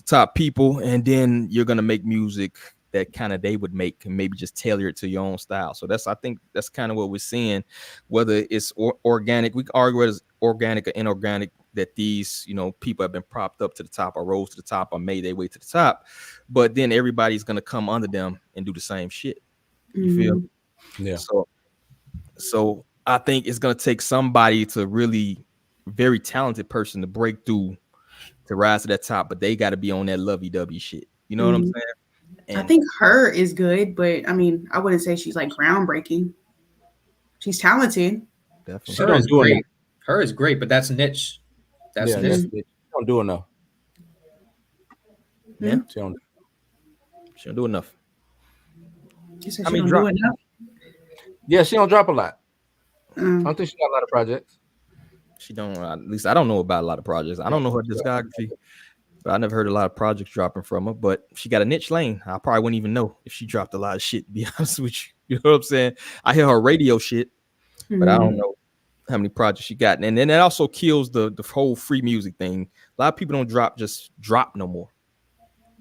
top people, and then you're gonna make music that kind of they would make and maybe just tailor it to your own style. So I think that's kind of what we're seeing, whether it's organic. We can argue whether it's organic or inorganic, that these, you know, people have been propped up to the top or rose to the top or made their way to the top, but then everybody's gonna come under them and do the same shit. You feel? Yeah. So I think it's gonna take somebody to really very talented person to break through to rise to that top, but they got to be on that lovey-dovey shit. You know what I'm saying? And I think her is good, but I mean, I wouldn't say she's like groundbreaking. She's talented. Definitely. She don't do enough. Her is great, but that's niche. That's niche. She don't do enough. Yeah, she don't do enough. You said she don't do enough? Yeah, she don't drop a lot. I don't think she got a lot of projects. She don't. At least I don't know about a lot of projects. I don't know her discography, but I never heard a lot of projects dropping from her. But she got a niche lane. I probably wouldn't even know if she dropped a lot of shit, to be honest with you. You know what I'm saying? I hear her radio shit, but I don't know how many projects she got. And then that also kills the whole free music thing. A lot of people don't drop no more.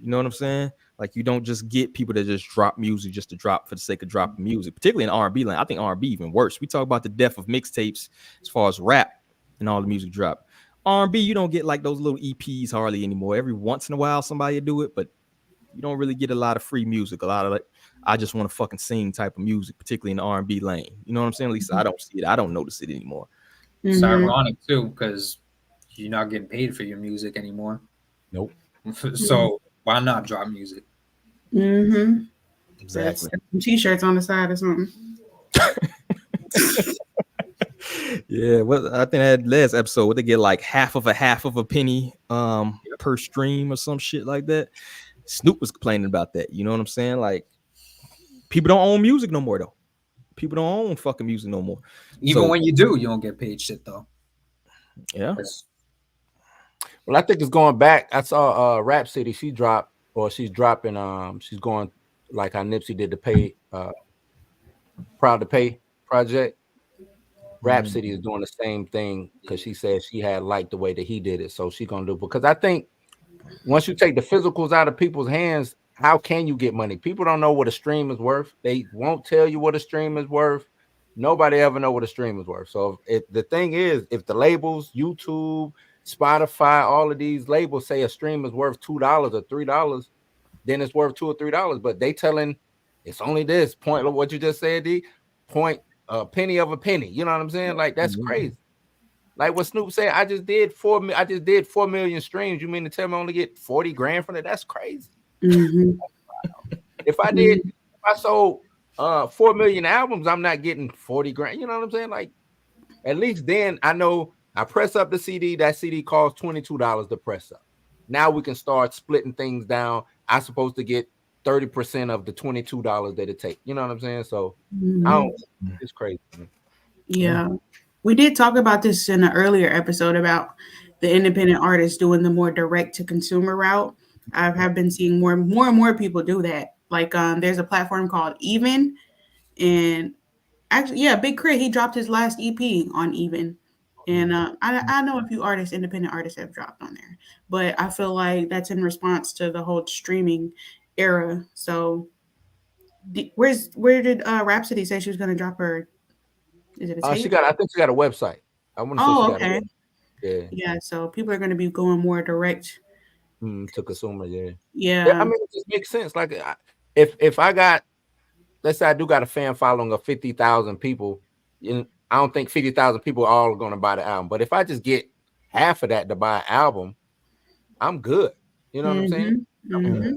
You know what I'm saying? Like you don't just get people that just drop music just to drop for the sake of dropping music, particularly in R&B land. I think R&B even worse. We talk about the death of mixtapes as far as rap and all the music drop. R&B, you don't get like those little EPs hardly anymore. Every once in a while somebody will do it, but you don't really get a lot of free music. A lot of like, I just want to fucking sing type of music, particularly in the R&B lane. You know what I'm saying? At least I don't see it. I don't notice it anymore. It's ironic too, because you're not getting paid for your music anymore. Nope. So why not drop music? Exactly. T-shirts on the side or something. Yeah, well, I think that last episode, what they get like half of a penny per stream or some shit like that. Snoop was complaining about that. You know what I'm saying? Like, People don't own music no more though. People don't own fucking music no more. Even So when you do, you don't get paid shit though. yeah, Well, I think it's going back. I saw Rap City. She's dropping. She's going like how Nipsey did the pay. Proud to Pay project. Rap City is doing the same thing because she said she had liked the way that he did it, so she gonna do. Because I think once you take the physicals out of people's hands, how can you get money? People don't know what a stream is worth. They won't tell you what a stream is worth. Nobody ever know what a stream is worth. So if the thing is, if the labels, YouTube, Spotify, all of these labels say a stream is worth $2 or $3, then it's worth $2 or $3. But they telling it's only this point of what you just said, D. Point a penny of a penny. You know what I'm saying? Like that's crazy. Like what Snoop said, I just did 4 million streams. You mean to tell me I only get 40 grand from it? That's crazy. Mm-hmm. If I sold 4 million albums, I'm not getting 40 grand. You know what I'm saying? Like at least then I know I press up the CD. That CD costs $22 to press up. Now we can start splitting things down. I'm supposed to get 30% of the $22 that it takes. You know what I'm saying? So I don't. It's crazy. Yeah. We did talk about this in an earlier episode about the independent artists doing the more direct to consumer route. I have been seeing more and more people do that. Like there's a platform called Even, and actually, yeah, Big Crit, he dropped his last EP on Even. And I know a few independent artists have dropped on there, but I feel like that's in response to the whole streaming era. So, where did Rhapsody say she was going to drop her? Is it a tape? I think she got a website. I want to say she got okay. a website. Yeah. So people are going to be going more direct to consumer. Yeah. Yeah. I mean, it just makes sense. Like if I got, let's say I do got a fan following of 50,000 people, I don't think 50,000 people are all going to buy the album. But if I just get half of that to buy an album, I'm good. You know what I'm saying? Mm-hmm.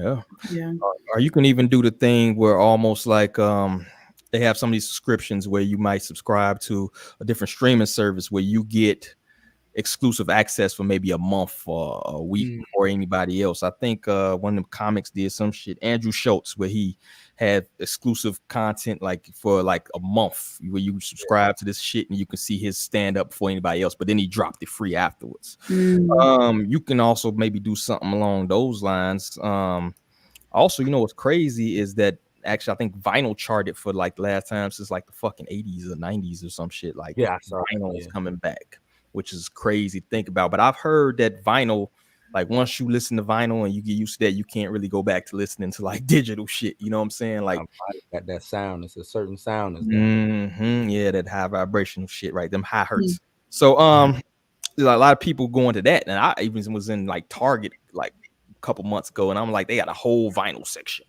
Yeah. Or you can even do the thing where almost like they have some of these subscriptions where you might subscribe to a different streaming service where you get exclusive access for maybe a month or a week before anybody else. I think one of them comics did some shit, Andrew Schultz, where he had exclusive content like for like a month where you subscribe to this shit and you can see his stand up before anybody else, but then he dropped it free afterwards. You can also maybe do something along those lines. Also, you know what's crazy is that actually I think vinyl charted for like the last time since like the fucking 80s or 90s or some shit. Like vinyl is coming back, which is crazy to think about. But I've heard that vinyl, like once you listen to vinyl and you get used to that, you can't really go back to listening to like digital shit. You know what I'm saying? Like that sound. It's a certain sound. Yeah, that high vibrational shit, right? Them high hertz. So there's a lot of people going to that. And I even was in like Target like a couple months ago, and I'm like, they got a whole vinyl section.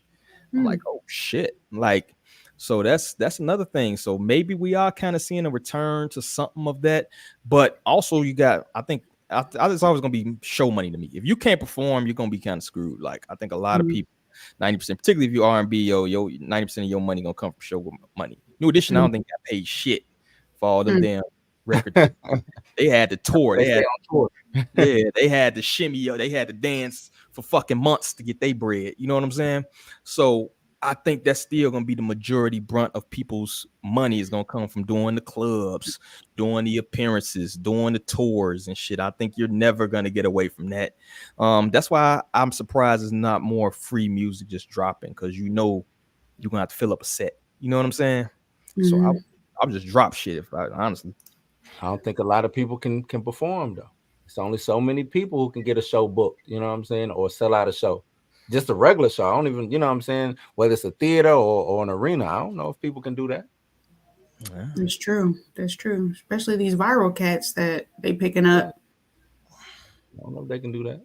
I'm like, oh shit. Like, so that's another thing. So maybe we are kind of seeing a return to something of that. But also you got, I think it's always gonna be show money to me. If you can't perform, you're gonna be kind of screwed. Like I think a lot of people, 90%, particularly if you're R&B, yo 90% of your money gonna come from show money. New Edition, I don't think I paid shit for all them damn records. They had the tour. They had tour. Yeah, they had the shimmy, they had to dance for fucking months to get their bread. You know what I'm saying? So I think that's still gonna be the majority brunt of people's money is gonna come from doing the clubs, doing the appearances, doing the tours and shit. I think you're never gonna get away from that. That's why I'm surprised there's not more free music just dropping, because you know you're gonna have to fill up a set. You know what I'm saying? So I would just drop shit if I honestly. I don't think a lot of people can perform though. It's only so many people who can get a show booked, you know what I'm saying, or sell out a show. Just a regular show. I don't even, you know what I'm saying, whether it's a theater or an arena. I don't know if people can do that. Yeah. That's true. That's true. Especially these viral cats that they picking up. I don't know if they can do that.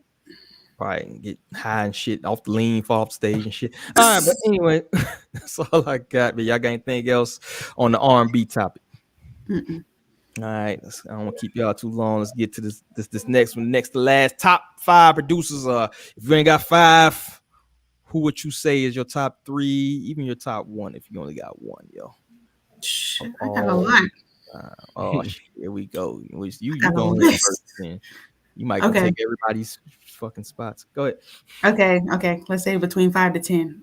Probably get high and shit off the lean, fall off stage and shit. All right, but anyway, that's all I got. But y'all got anything else on the R&B topic? All right, I don't want to keep y'all too long. Let's get to this next one. Next to last, top 5 producers. If you ain't got 5, who would you say is your top 3, even your top 1 if you only got 1, yo? Shit, I got a lot. Shit, here we go. You going first, then. You might go take everybody's fucking spots. Go ahead. Okay. Let's say between 5 to 10.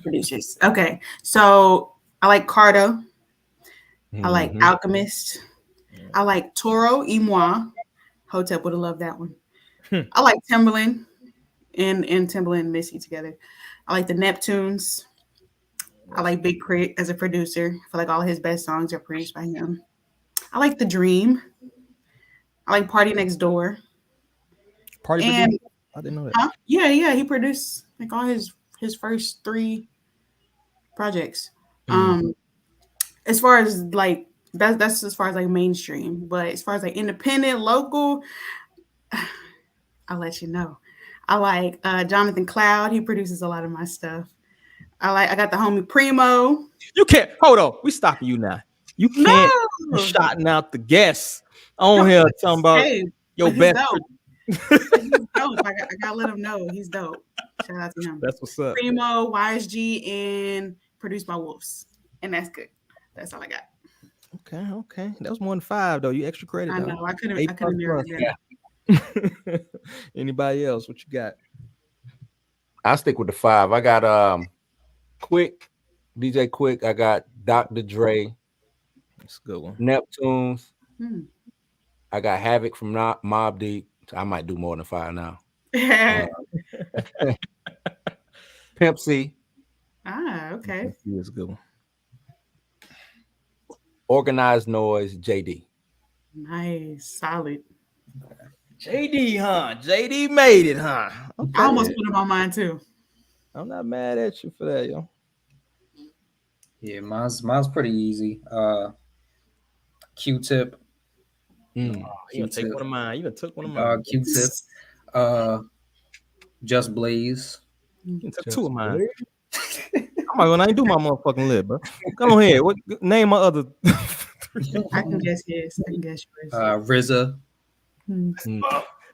Producers. Okay, so I like Cardo. I like Mhm. Alchemist. I like Toro y Moi. Hotep would have loved that one. Hmm. I like Timberland and Timberland and Missy together. I like the Neptunes. I like Big Crit as a producer. I feel like all his best songs are produced by him. I like The Dream. I like Party Next Door. Party And producer. I didn't know that. yeah, he produced like all his first 3 projects. Mm. As far as like that's as far as like mainstream, but as far as like independent, local, I'll let you know. I like Jonathan Cloud. He produces a lot of my stuff. I got the homie Primo. You can't hold on. We stopping you now. You can't be No, shouting out the guests on here talking about hey, your but he's best. dope. But he's dope. I gotta let him know he's dope. Shout out to him. That's what's up. Primo, YSG, and produced by Wolves, and that's good. That's all I got. Okay. That was more than 5 though. You extra credit I though. know I couldn't. A I couldn't plus narrow it down. Anybody else? What you got? I stick with the 5. I got Quick, DJ Quick. I got Dr. Dre, That's a good one. Neptunes. Hmm. I got Havoc from Mob Deep. I might do more than 5 now. Pimp C, Okay. That's a good one. Organized Noise, JD. Nice, solid. JD, huh? JD made it, huh? Okay. I almost put him on mine too. I'm not mad at you for that, yo. Yeah, mine's pretty easy. Q-Tip. You gonna take one of mine. You done took one of mine. Q-Tip. Just Blaze. You done took 2 of mine. I'm not gonna do my motherfucking list, bro. Come on here. What name my other 3? I can guess his. I can guess yours. RZA.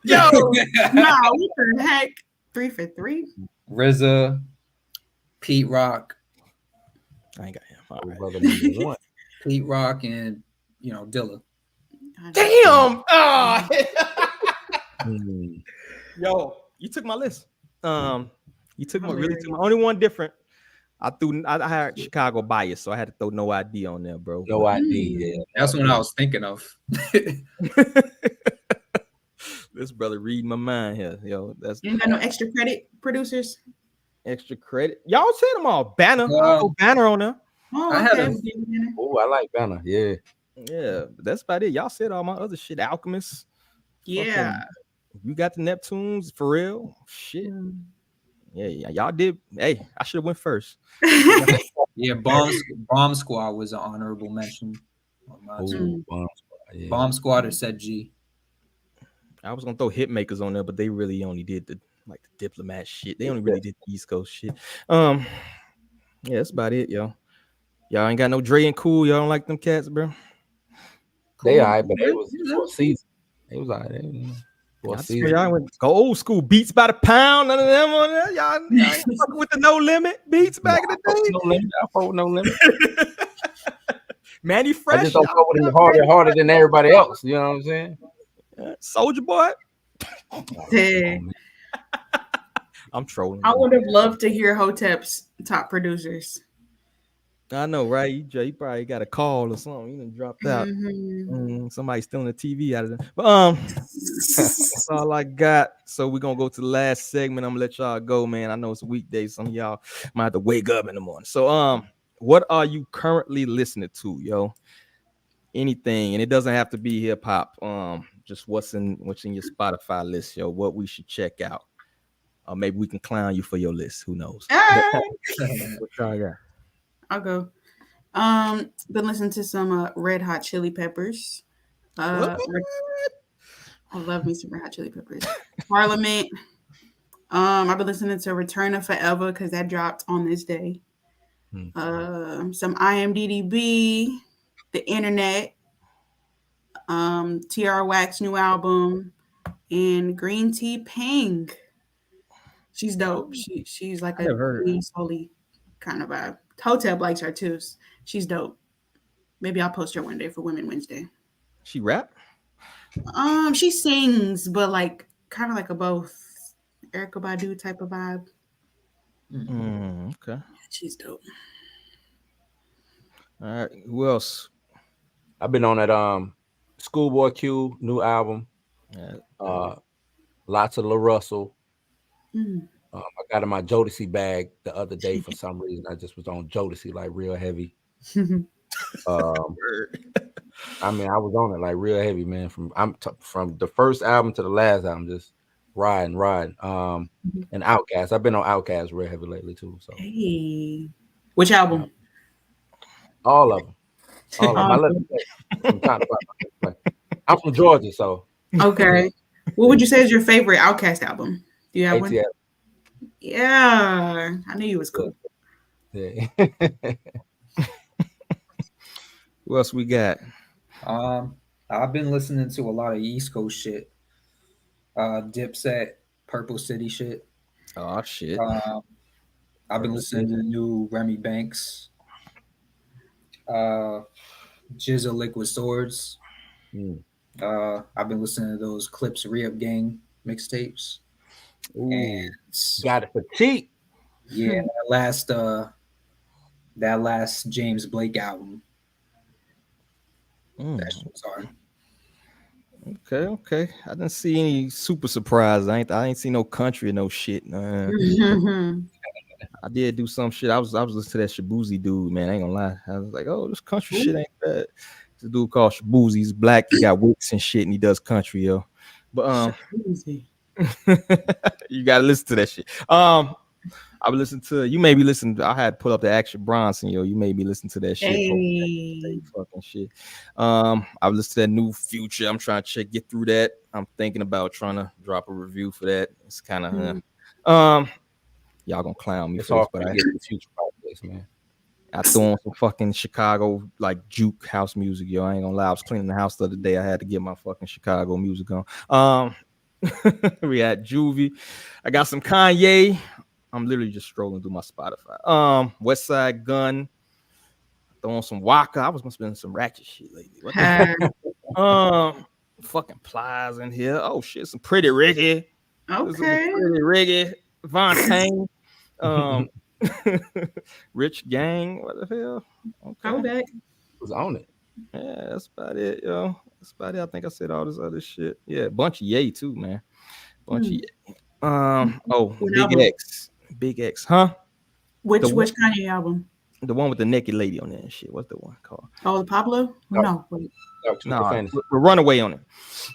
Yo, No, what the heck? 3 for 3. RZA. Pete Rock. I ain't got him. All right. Brother number 1. Pete Rock and Dilla. Damn. Mm. Yo, you took my list. You took my only one different. I had Chicago bias, so I had to throw No ID on there, bro. No idea. Yeah. That's what I was thinking of. This brother reading my mind here, yo. That's You ain't got no extra credit producers? extra credit. Y'all said them all. Banner, I'll go Banner on there. Oh, I had okay. Oh, I like Banner. Yeah. Yeah, but that's about it. Y'all said all my other shit. Alchemist. Yeah. You got the Neptunes for real. Shit. Yeah, y'all did. Hey, I should have went first. Yeah, Bomb Squad was an honorable mention. Bomb Squad. Yeah. Bomb Squad or Set G. I was gonna throw Hitmakers on there, but they really only did the diplomat shit. They only really did the East Coast shit. Yeah, that's about it, yo. Y'all ain't got no Dre and Cool. Y'all don't like them cats, bro. They all right, but it was for a season. It was all right. For a season. Y'all went go old school Beats by the pound. None of them on there. Y'all ain't fucking with the No Limit beats back in the day. No limit. I fought with No Limit. Manny Fresh. I just don't go with him harder than everybody else. You know what I'm saying? Soldier Boy. Yeah. I'm trolling. I would have loved to hear Hotep's top producers. I know, right? You probably got a call or something. You done dropped out. Somebody stealing the TV out of them. But that's all I got. So we're gonna go to the last segment. I'm gonna let y'all go, man. I know it's a weekday. Some of y'all might have to wake up in the morning. So what are you currently listening to, yo? Anything, and it doesn't have to be hip hop. Just what's in your Spotify list, yo. What we should check out. Or maybe we can clown you for your list. Who knows? What y'all got? I'll go. Been listening to some Red Hot Chili Peppers. I love me some Red Hot Chili Peppers. Parliament. I've been listening to Return of Forever because that dropped on this day. Some IMDb, The Internet, TR Wax new album, and Green Tea Ping. She's dope. She's like a Queen Soul-y kind of vibe. Hotep likes her too. She's dope. Maybe I'll post her one day for Women Wednesday. She rap? She sings, but like kind of like a both Erykah Badu type of vibe. Okay. She's dope. All right. Who else? I've been on that Schoolboy Q new album. Yeah. Lots of La Russell. Mm. I got in my Jodeci bag the other day for some reason. I just was on Jodeci like real heavy. I mean, I was on it like real heavy, man. From the first album to the last album, just riding. And Outkast. I've been on Outkast real heavy lately too. So Hey, which album? all of them. I Um, let them play from top to bottom. I'm from Georgia, so okay. What would you say is your favorite Outkast album? Do you have one? ATL. Yeah, I knew you was cool. Yeah. Who else we got? I've been listening to a lot of East Coast shit. Dipset, Purple City shit. Oh shit. I've been listening to the new Remy Banks. Jizza Liquid Swords. I've been listening to those Clips Re-Up Gang mixtapes. Ooh, And got it for cheap. yeah, that last James Blake album. That shit was hard. Okay. I didn't see any super surprise. I ain't see no country or no shit. I did do some shit. I was listening to that Shabuzi dude, man. I ain't gonna lie. I was like, oh, this country shit ain't bad. It's a dude called Shabuzi. He's black. He got wicks and shit, and he does country, yo. But you gotta listen to that shit. I would listen to you. Maybe listen. I had put up the Action Bronson, yo. You made me listen to that shit. Hey. Fucking shit. I would listen to that new Future. I'm trying to get through that. I'm thinking about trying to drop a review for that. It's kind of y'all gonna clown me It's for hard this, but to get the Future projects, man. I threw on some fucking Chicago like juke house music, yo. I ain't gonna lie. I was cleaning the house the other day. I had to get my fucking Chicago music on. We had Juvie. I got some Kanye. I'm literally just strolling through my Spotify. West Side Gun. Throwing some Waka. I was gonna spend some ratchet shit lately. What the fucking Plies in here. Oh shit, some Pretty Ricky. Okay. Pretty Ricky. Vontae. Rich Gang. What the hell? Go back. Was on it. Yeah, that's about it, yo. That's about it. I think I said all this other shit. Yeah, bunch of Yay too, man. Bunch of Yay. Big X, huh? Which Kanye album? The one with the naked lady on there and shit. What's the one called? Oh, the Pablo? No, wait. No, we're Runaway on it.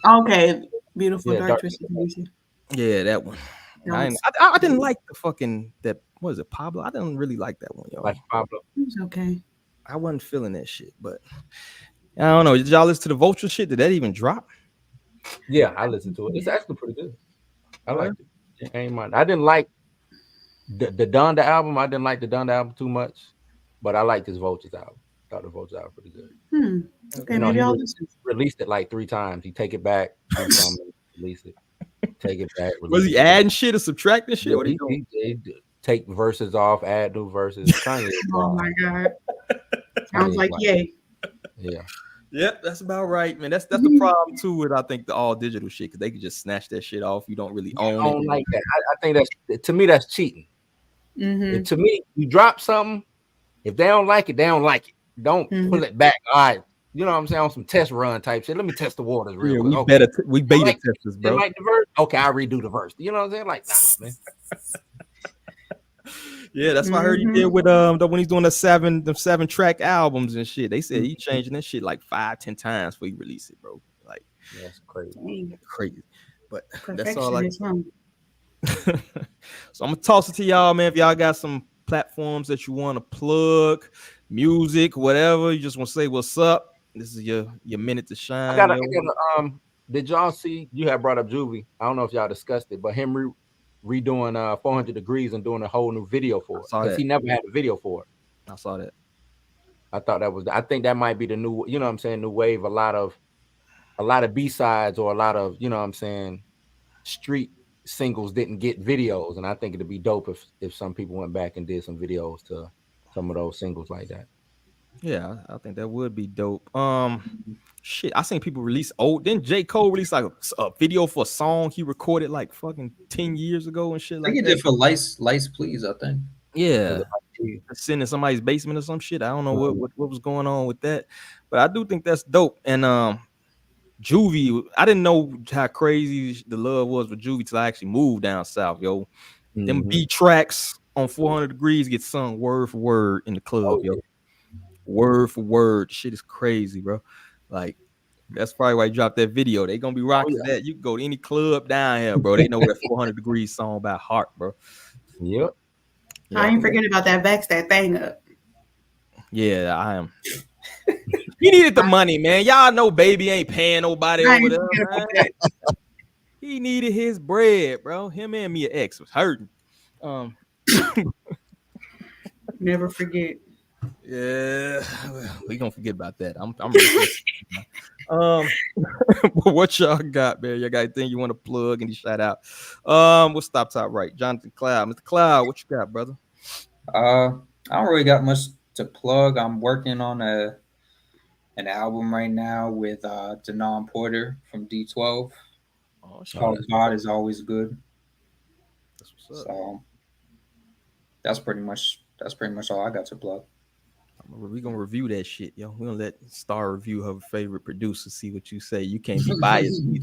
Okay, Beautiful Yeah, Dark Twisted Fantasy. Yeah, that one. I didn't like the fucking that. What is it, Pablo? I didn't really like that one, yo. Like Pablo. It was okay. I wasn't feeling that shit, but I don't know. Did y'all listen to the Vulture shit? Did that even drop? Yeah, I listened to it. It's actually pretty good. I liked it. I didn't like the Donda album. I didn't like the Donda album too much, but I liked his Vultures album. Thought the Vultures album pretty good. Okay, maybe I'll listen. Released it like 3 times. He take it back, do something, release it, take it back. Was he adding shit or subtracting shit? Yeah, what he doing? He take verses off, add new verses. Oh my god! Sounds like yay. Yeah. Yep, that's about right, man. That's the problem too with I think the all digital shit because they can just snatch that shit off. You don't really own it. Like that. I think to me that's cheating. To me, you drop something. If they don't like it, they don't like it. Don't pull it back. All right, you know what I'm saying, on some test run type shit. Let me test the waters real quick. We beta testers, bro. Like the verse? Okay, I'll redo the verse. You know what I'm saying? Like, nah, man. Yeah, that's what I heard he did with when he's doing the 7 track albums and shit. They said he changing that shit like 5-10 times before he release it, bro. Like that's crazy. But that's all I. So I'm gonna toss it to y'all, man. If y'all got some platforms that you want to plug, music, whatever, you just want to say what's up. This is your minute to shine. I gotta, did y'all see? You have brought up Juvie. I don't know if y'all discussed it, but him redoing 400 Degrees and doing a whole new video for it because he never had a video for it. I saw that. I thought that was. I think that might be the new. You know what I'm saying? New wave. A lot of B-sides or a lot of, you know what I'm saying, street singles didn't get videos, and I think it'd be dope if some people went back and did some videos to some of those singles like that. Yeah, I think that would be dope. Shit, I seen people release old. Then J.Cole released like a video for a song he recorded like fucking 10 years ago and shit I think like he that. did for Lice Please, I think. Yeah, sitting in somebody's basement or some shit. I don't know what was going on with that, but I do think that's dope. And Juvie, I didn't know how crazy the love was with Juvie till I actually moved down south, yo. Them beat tracks on 400 Degrees get sung word for word in the club, yo. Word for word. Shit is crazy, bro. Like, that's probably why he dropped that video. They gonna be rocking that. You can go to any club down here, bro. They know that 400 Degrees song by heart, bro. Yep. Yeah, I I ain't think forgetting about that Vex that thing up. yeah, I am. He needed the money, man. Y'all know baby ain't paying nobody I over ain't there, forgetting man. about that. He needed his bread, bro. Him and Mia X was hurting. Um, Never forget. yeah, we gonna forget about that. I'm ready for it. What y'all got, man? Y'all got anything you want to plug? Any shout out? We'll stop top right. Jonathan Cloud, Mr. Cloud, what you got, brother? I don't really got much to plug. I'm working on an album right now with Denon Porter from D12. Oh, It's shit. called God is Always Good. That's what's up. So that's pretty much all I got to plug. We're gonna review that shit, yo. We're gonna let Star review her favorite producer, see what you say. You can't be biased. And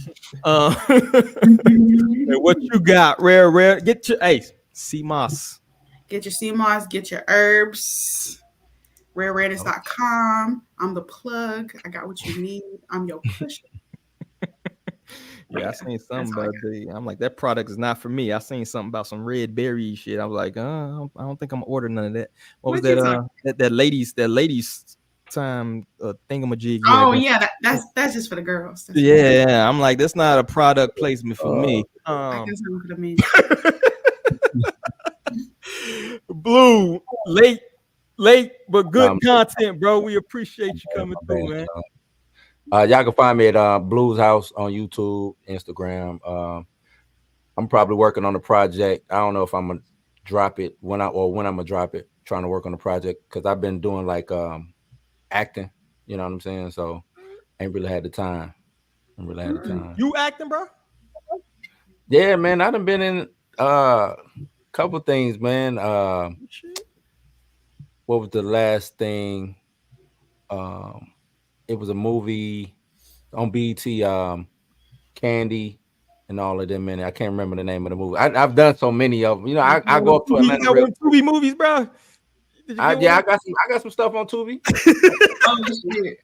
what you got? Rare. Get your CMOS. Get your CMOS, get your herbs. RareRedis.com. I'm the plug. I got what you need. I'm your pusher. Yeah, I seen something That's all I about I'm like, that product is not for me. I seen something about some red berry shit. I was like, I don't think I'm gonna order none of that. What was What you that? talking? That ladies time thingamajig you had Oh going. yeah, that's just for the girls. That's for the girls. Yeah, I'm like, that's not a product placement for me. I can tell for the men. Blue, late, but good Um, content, bro. We appreciate you coming through, man. Y'all can find me at Blues House on YouTube, Instagram. I'm probably working on a project. I don't know if I'm gonna drop it when I'm gonna drop it. Trying to work on the project because I've been doing like acting. You know what I'm saying? So ain't really had the time. I really had the time. You acting, bro? Yeah, man. I done been in couple things, man. What was the last thing? It was a movie on BT, Candy and all of them in it. I can't remember the name of the movie. I've done so many of them. You know, I go up to You Atlanta got real one Tubi movies, bro? Did you get one? I got some stuff on Tubi. Oh shit.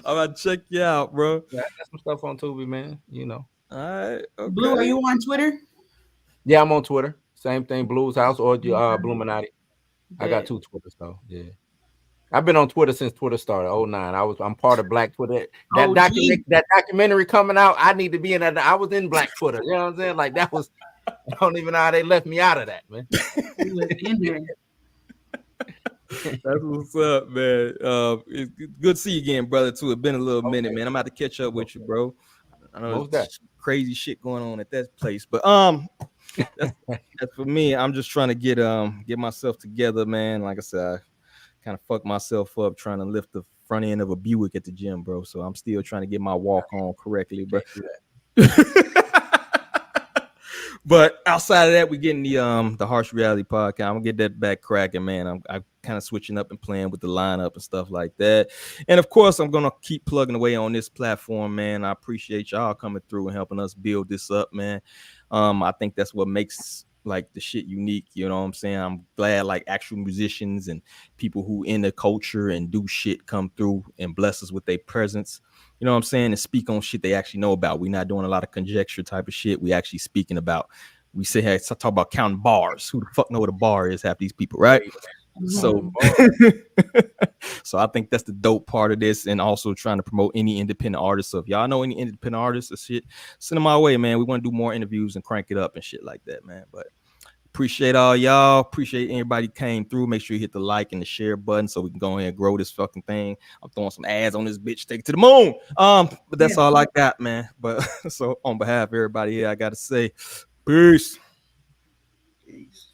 I'm about to check you out, bro. Yeah, I got some stuff on Tubi, man. You know. All right, Blue, are okay. you on Twitter? Yeah, I'm on Twitter. Same thing, Blues House or Bluminati. I got Bet. 2 Twitters though. Yeah. I've been on Twitter since Twitter started. 09. I'm part of Black Twitter. Oh gee. That documentary coming out, I need to be in that. I was in Black Twitter. You know what I'm saying? Like that was, I don't even know how they left me out of that, man. You was in there. That's what's up, man. It's good to see you again, brother. Too. It's been a little minute, man. I'm about to catch up with you, bro. I know Most there's crazy shit going on at that place, but that's for me. I'm just trying to get myself together, man. Like I said, I kind of fucked myself up trying to lift the front end of a Buick at the gym, bro. So I'm still trying to get my walk on correctly, bro. But outside of that, we're getting the Harsh Reality podcast. I'm gonna get that back cracking, man. I'm kind of switching up and playing with the lineup and stuff like that. And of course, I'm gonna keep plugging away on this platform, man. I appreciate y'all coming through and helping us build this up, man. I think that's what makes like the shit unique. You know what I'm saying? I'm glad like actual musicians and people who in the culture and do shit come through and bless us with their presence. You know what I'm saying? And speak on shit they actually know about. We're not doing a lot of conjecture type of shit. We actually speaking about. We say, hey, talk about counting bars. Who the fuck know what a bar is? Half these people, right? So, so I think that's the dope part of this, and also trying to promote any independent artists. So if y'all know any independent artists or shit, send them my way, man. We want to do more interviews and crank it up and shit like that, man. But appreciate all y'all. Appreciate anybody came through. Make sure you hit the like and the share button so we can go ahead and grow this fucking thing. I'm throwing some ads on this bitch. Take it to the moon. But that's all I got, man. But so on behalf of everybody here, I gotta say, peace. Peace.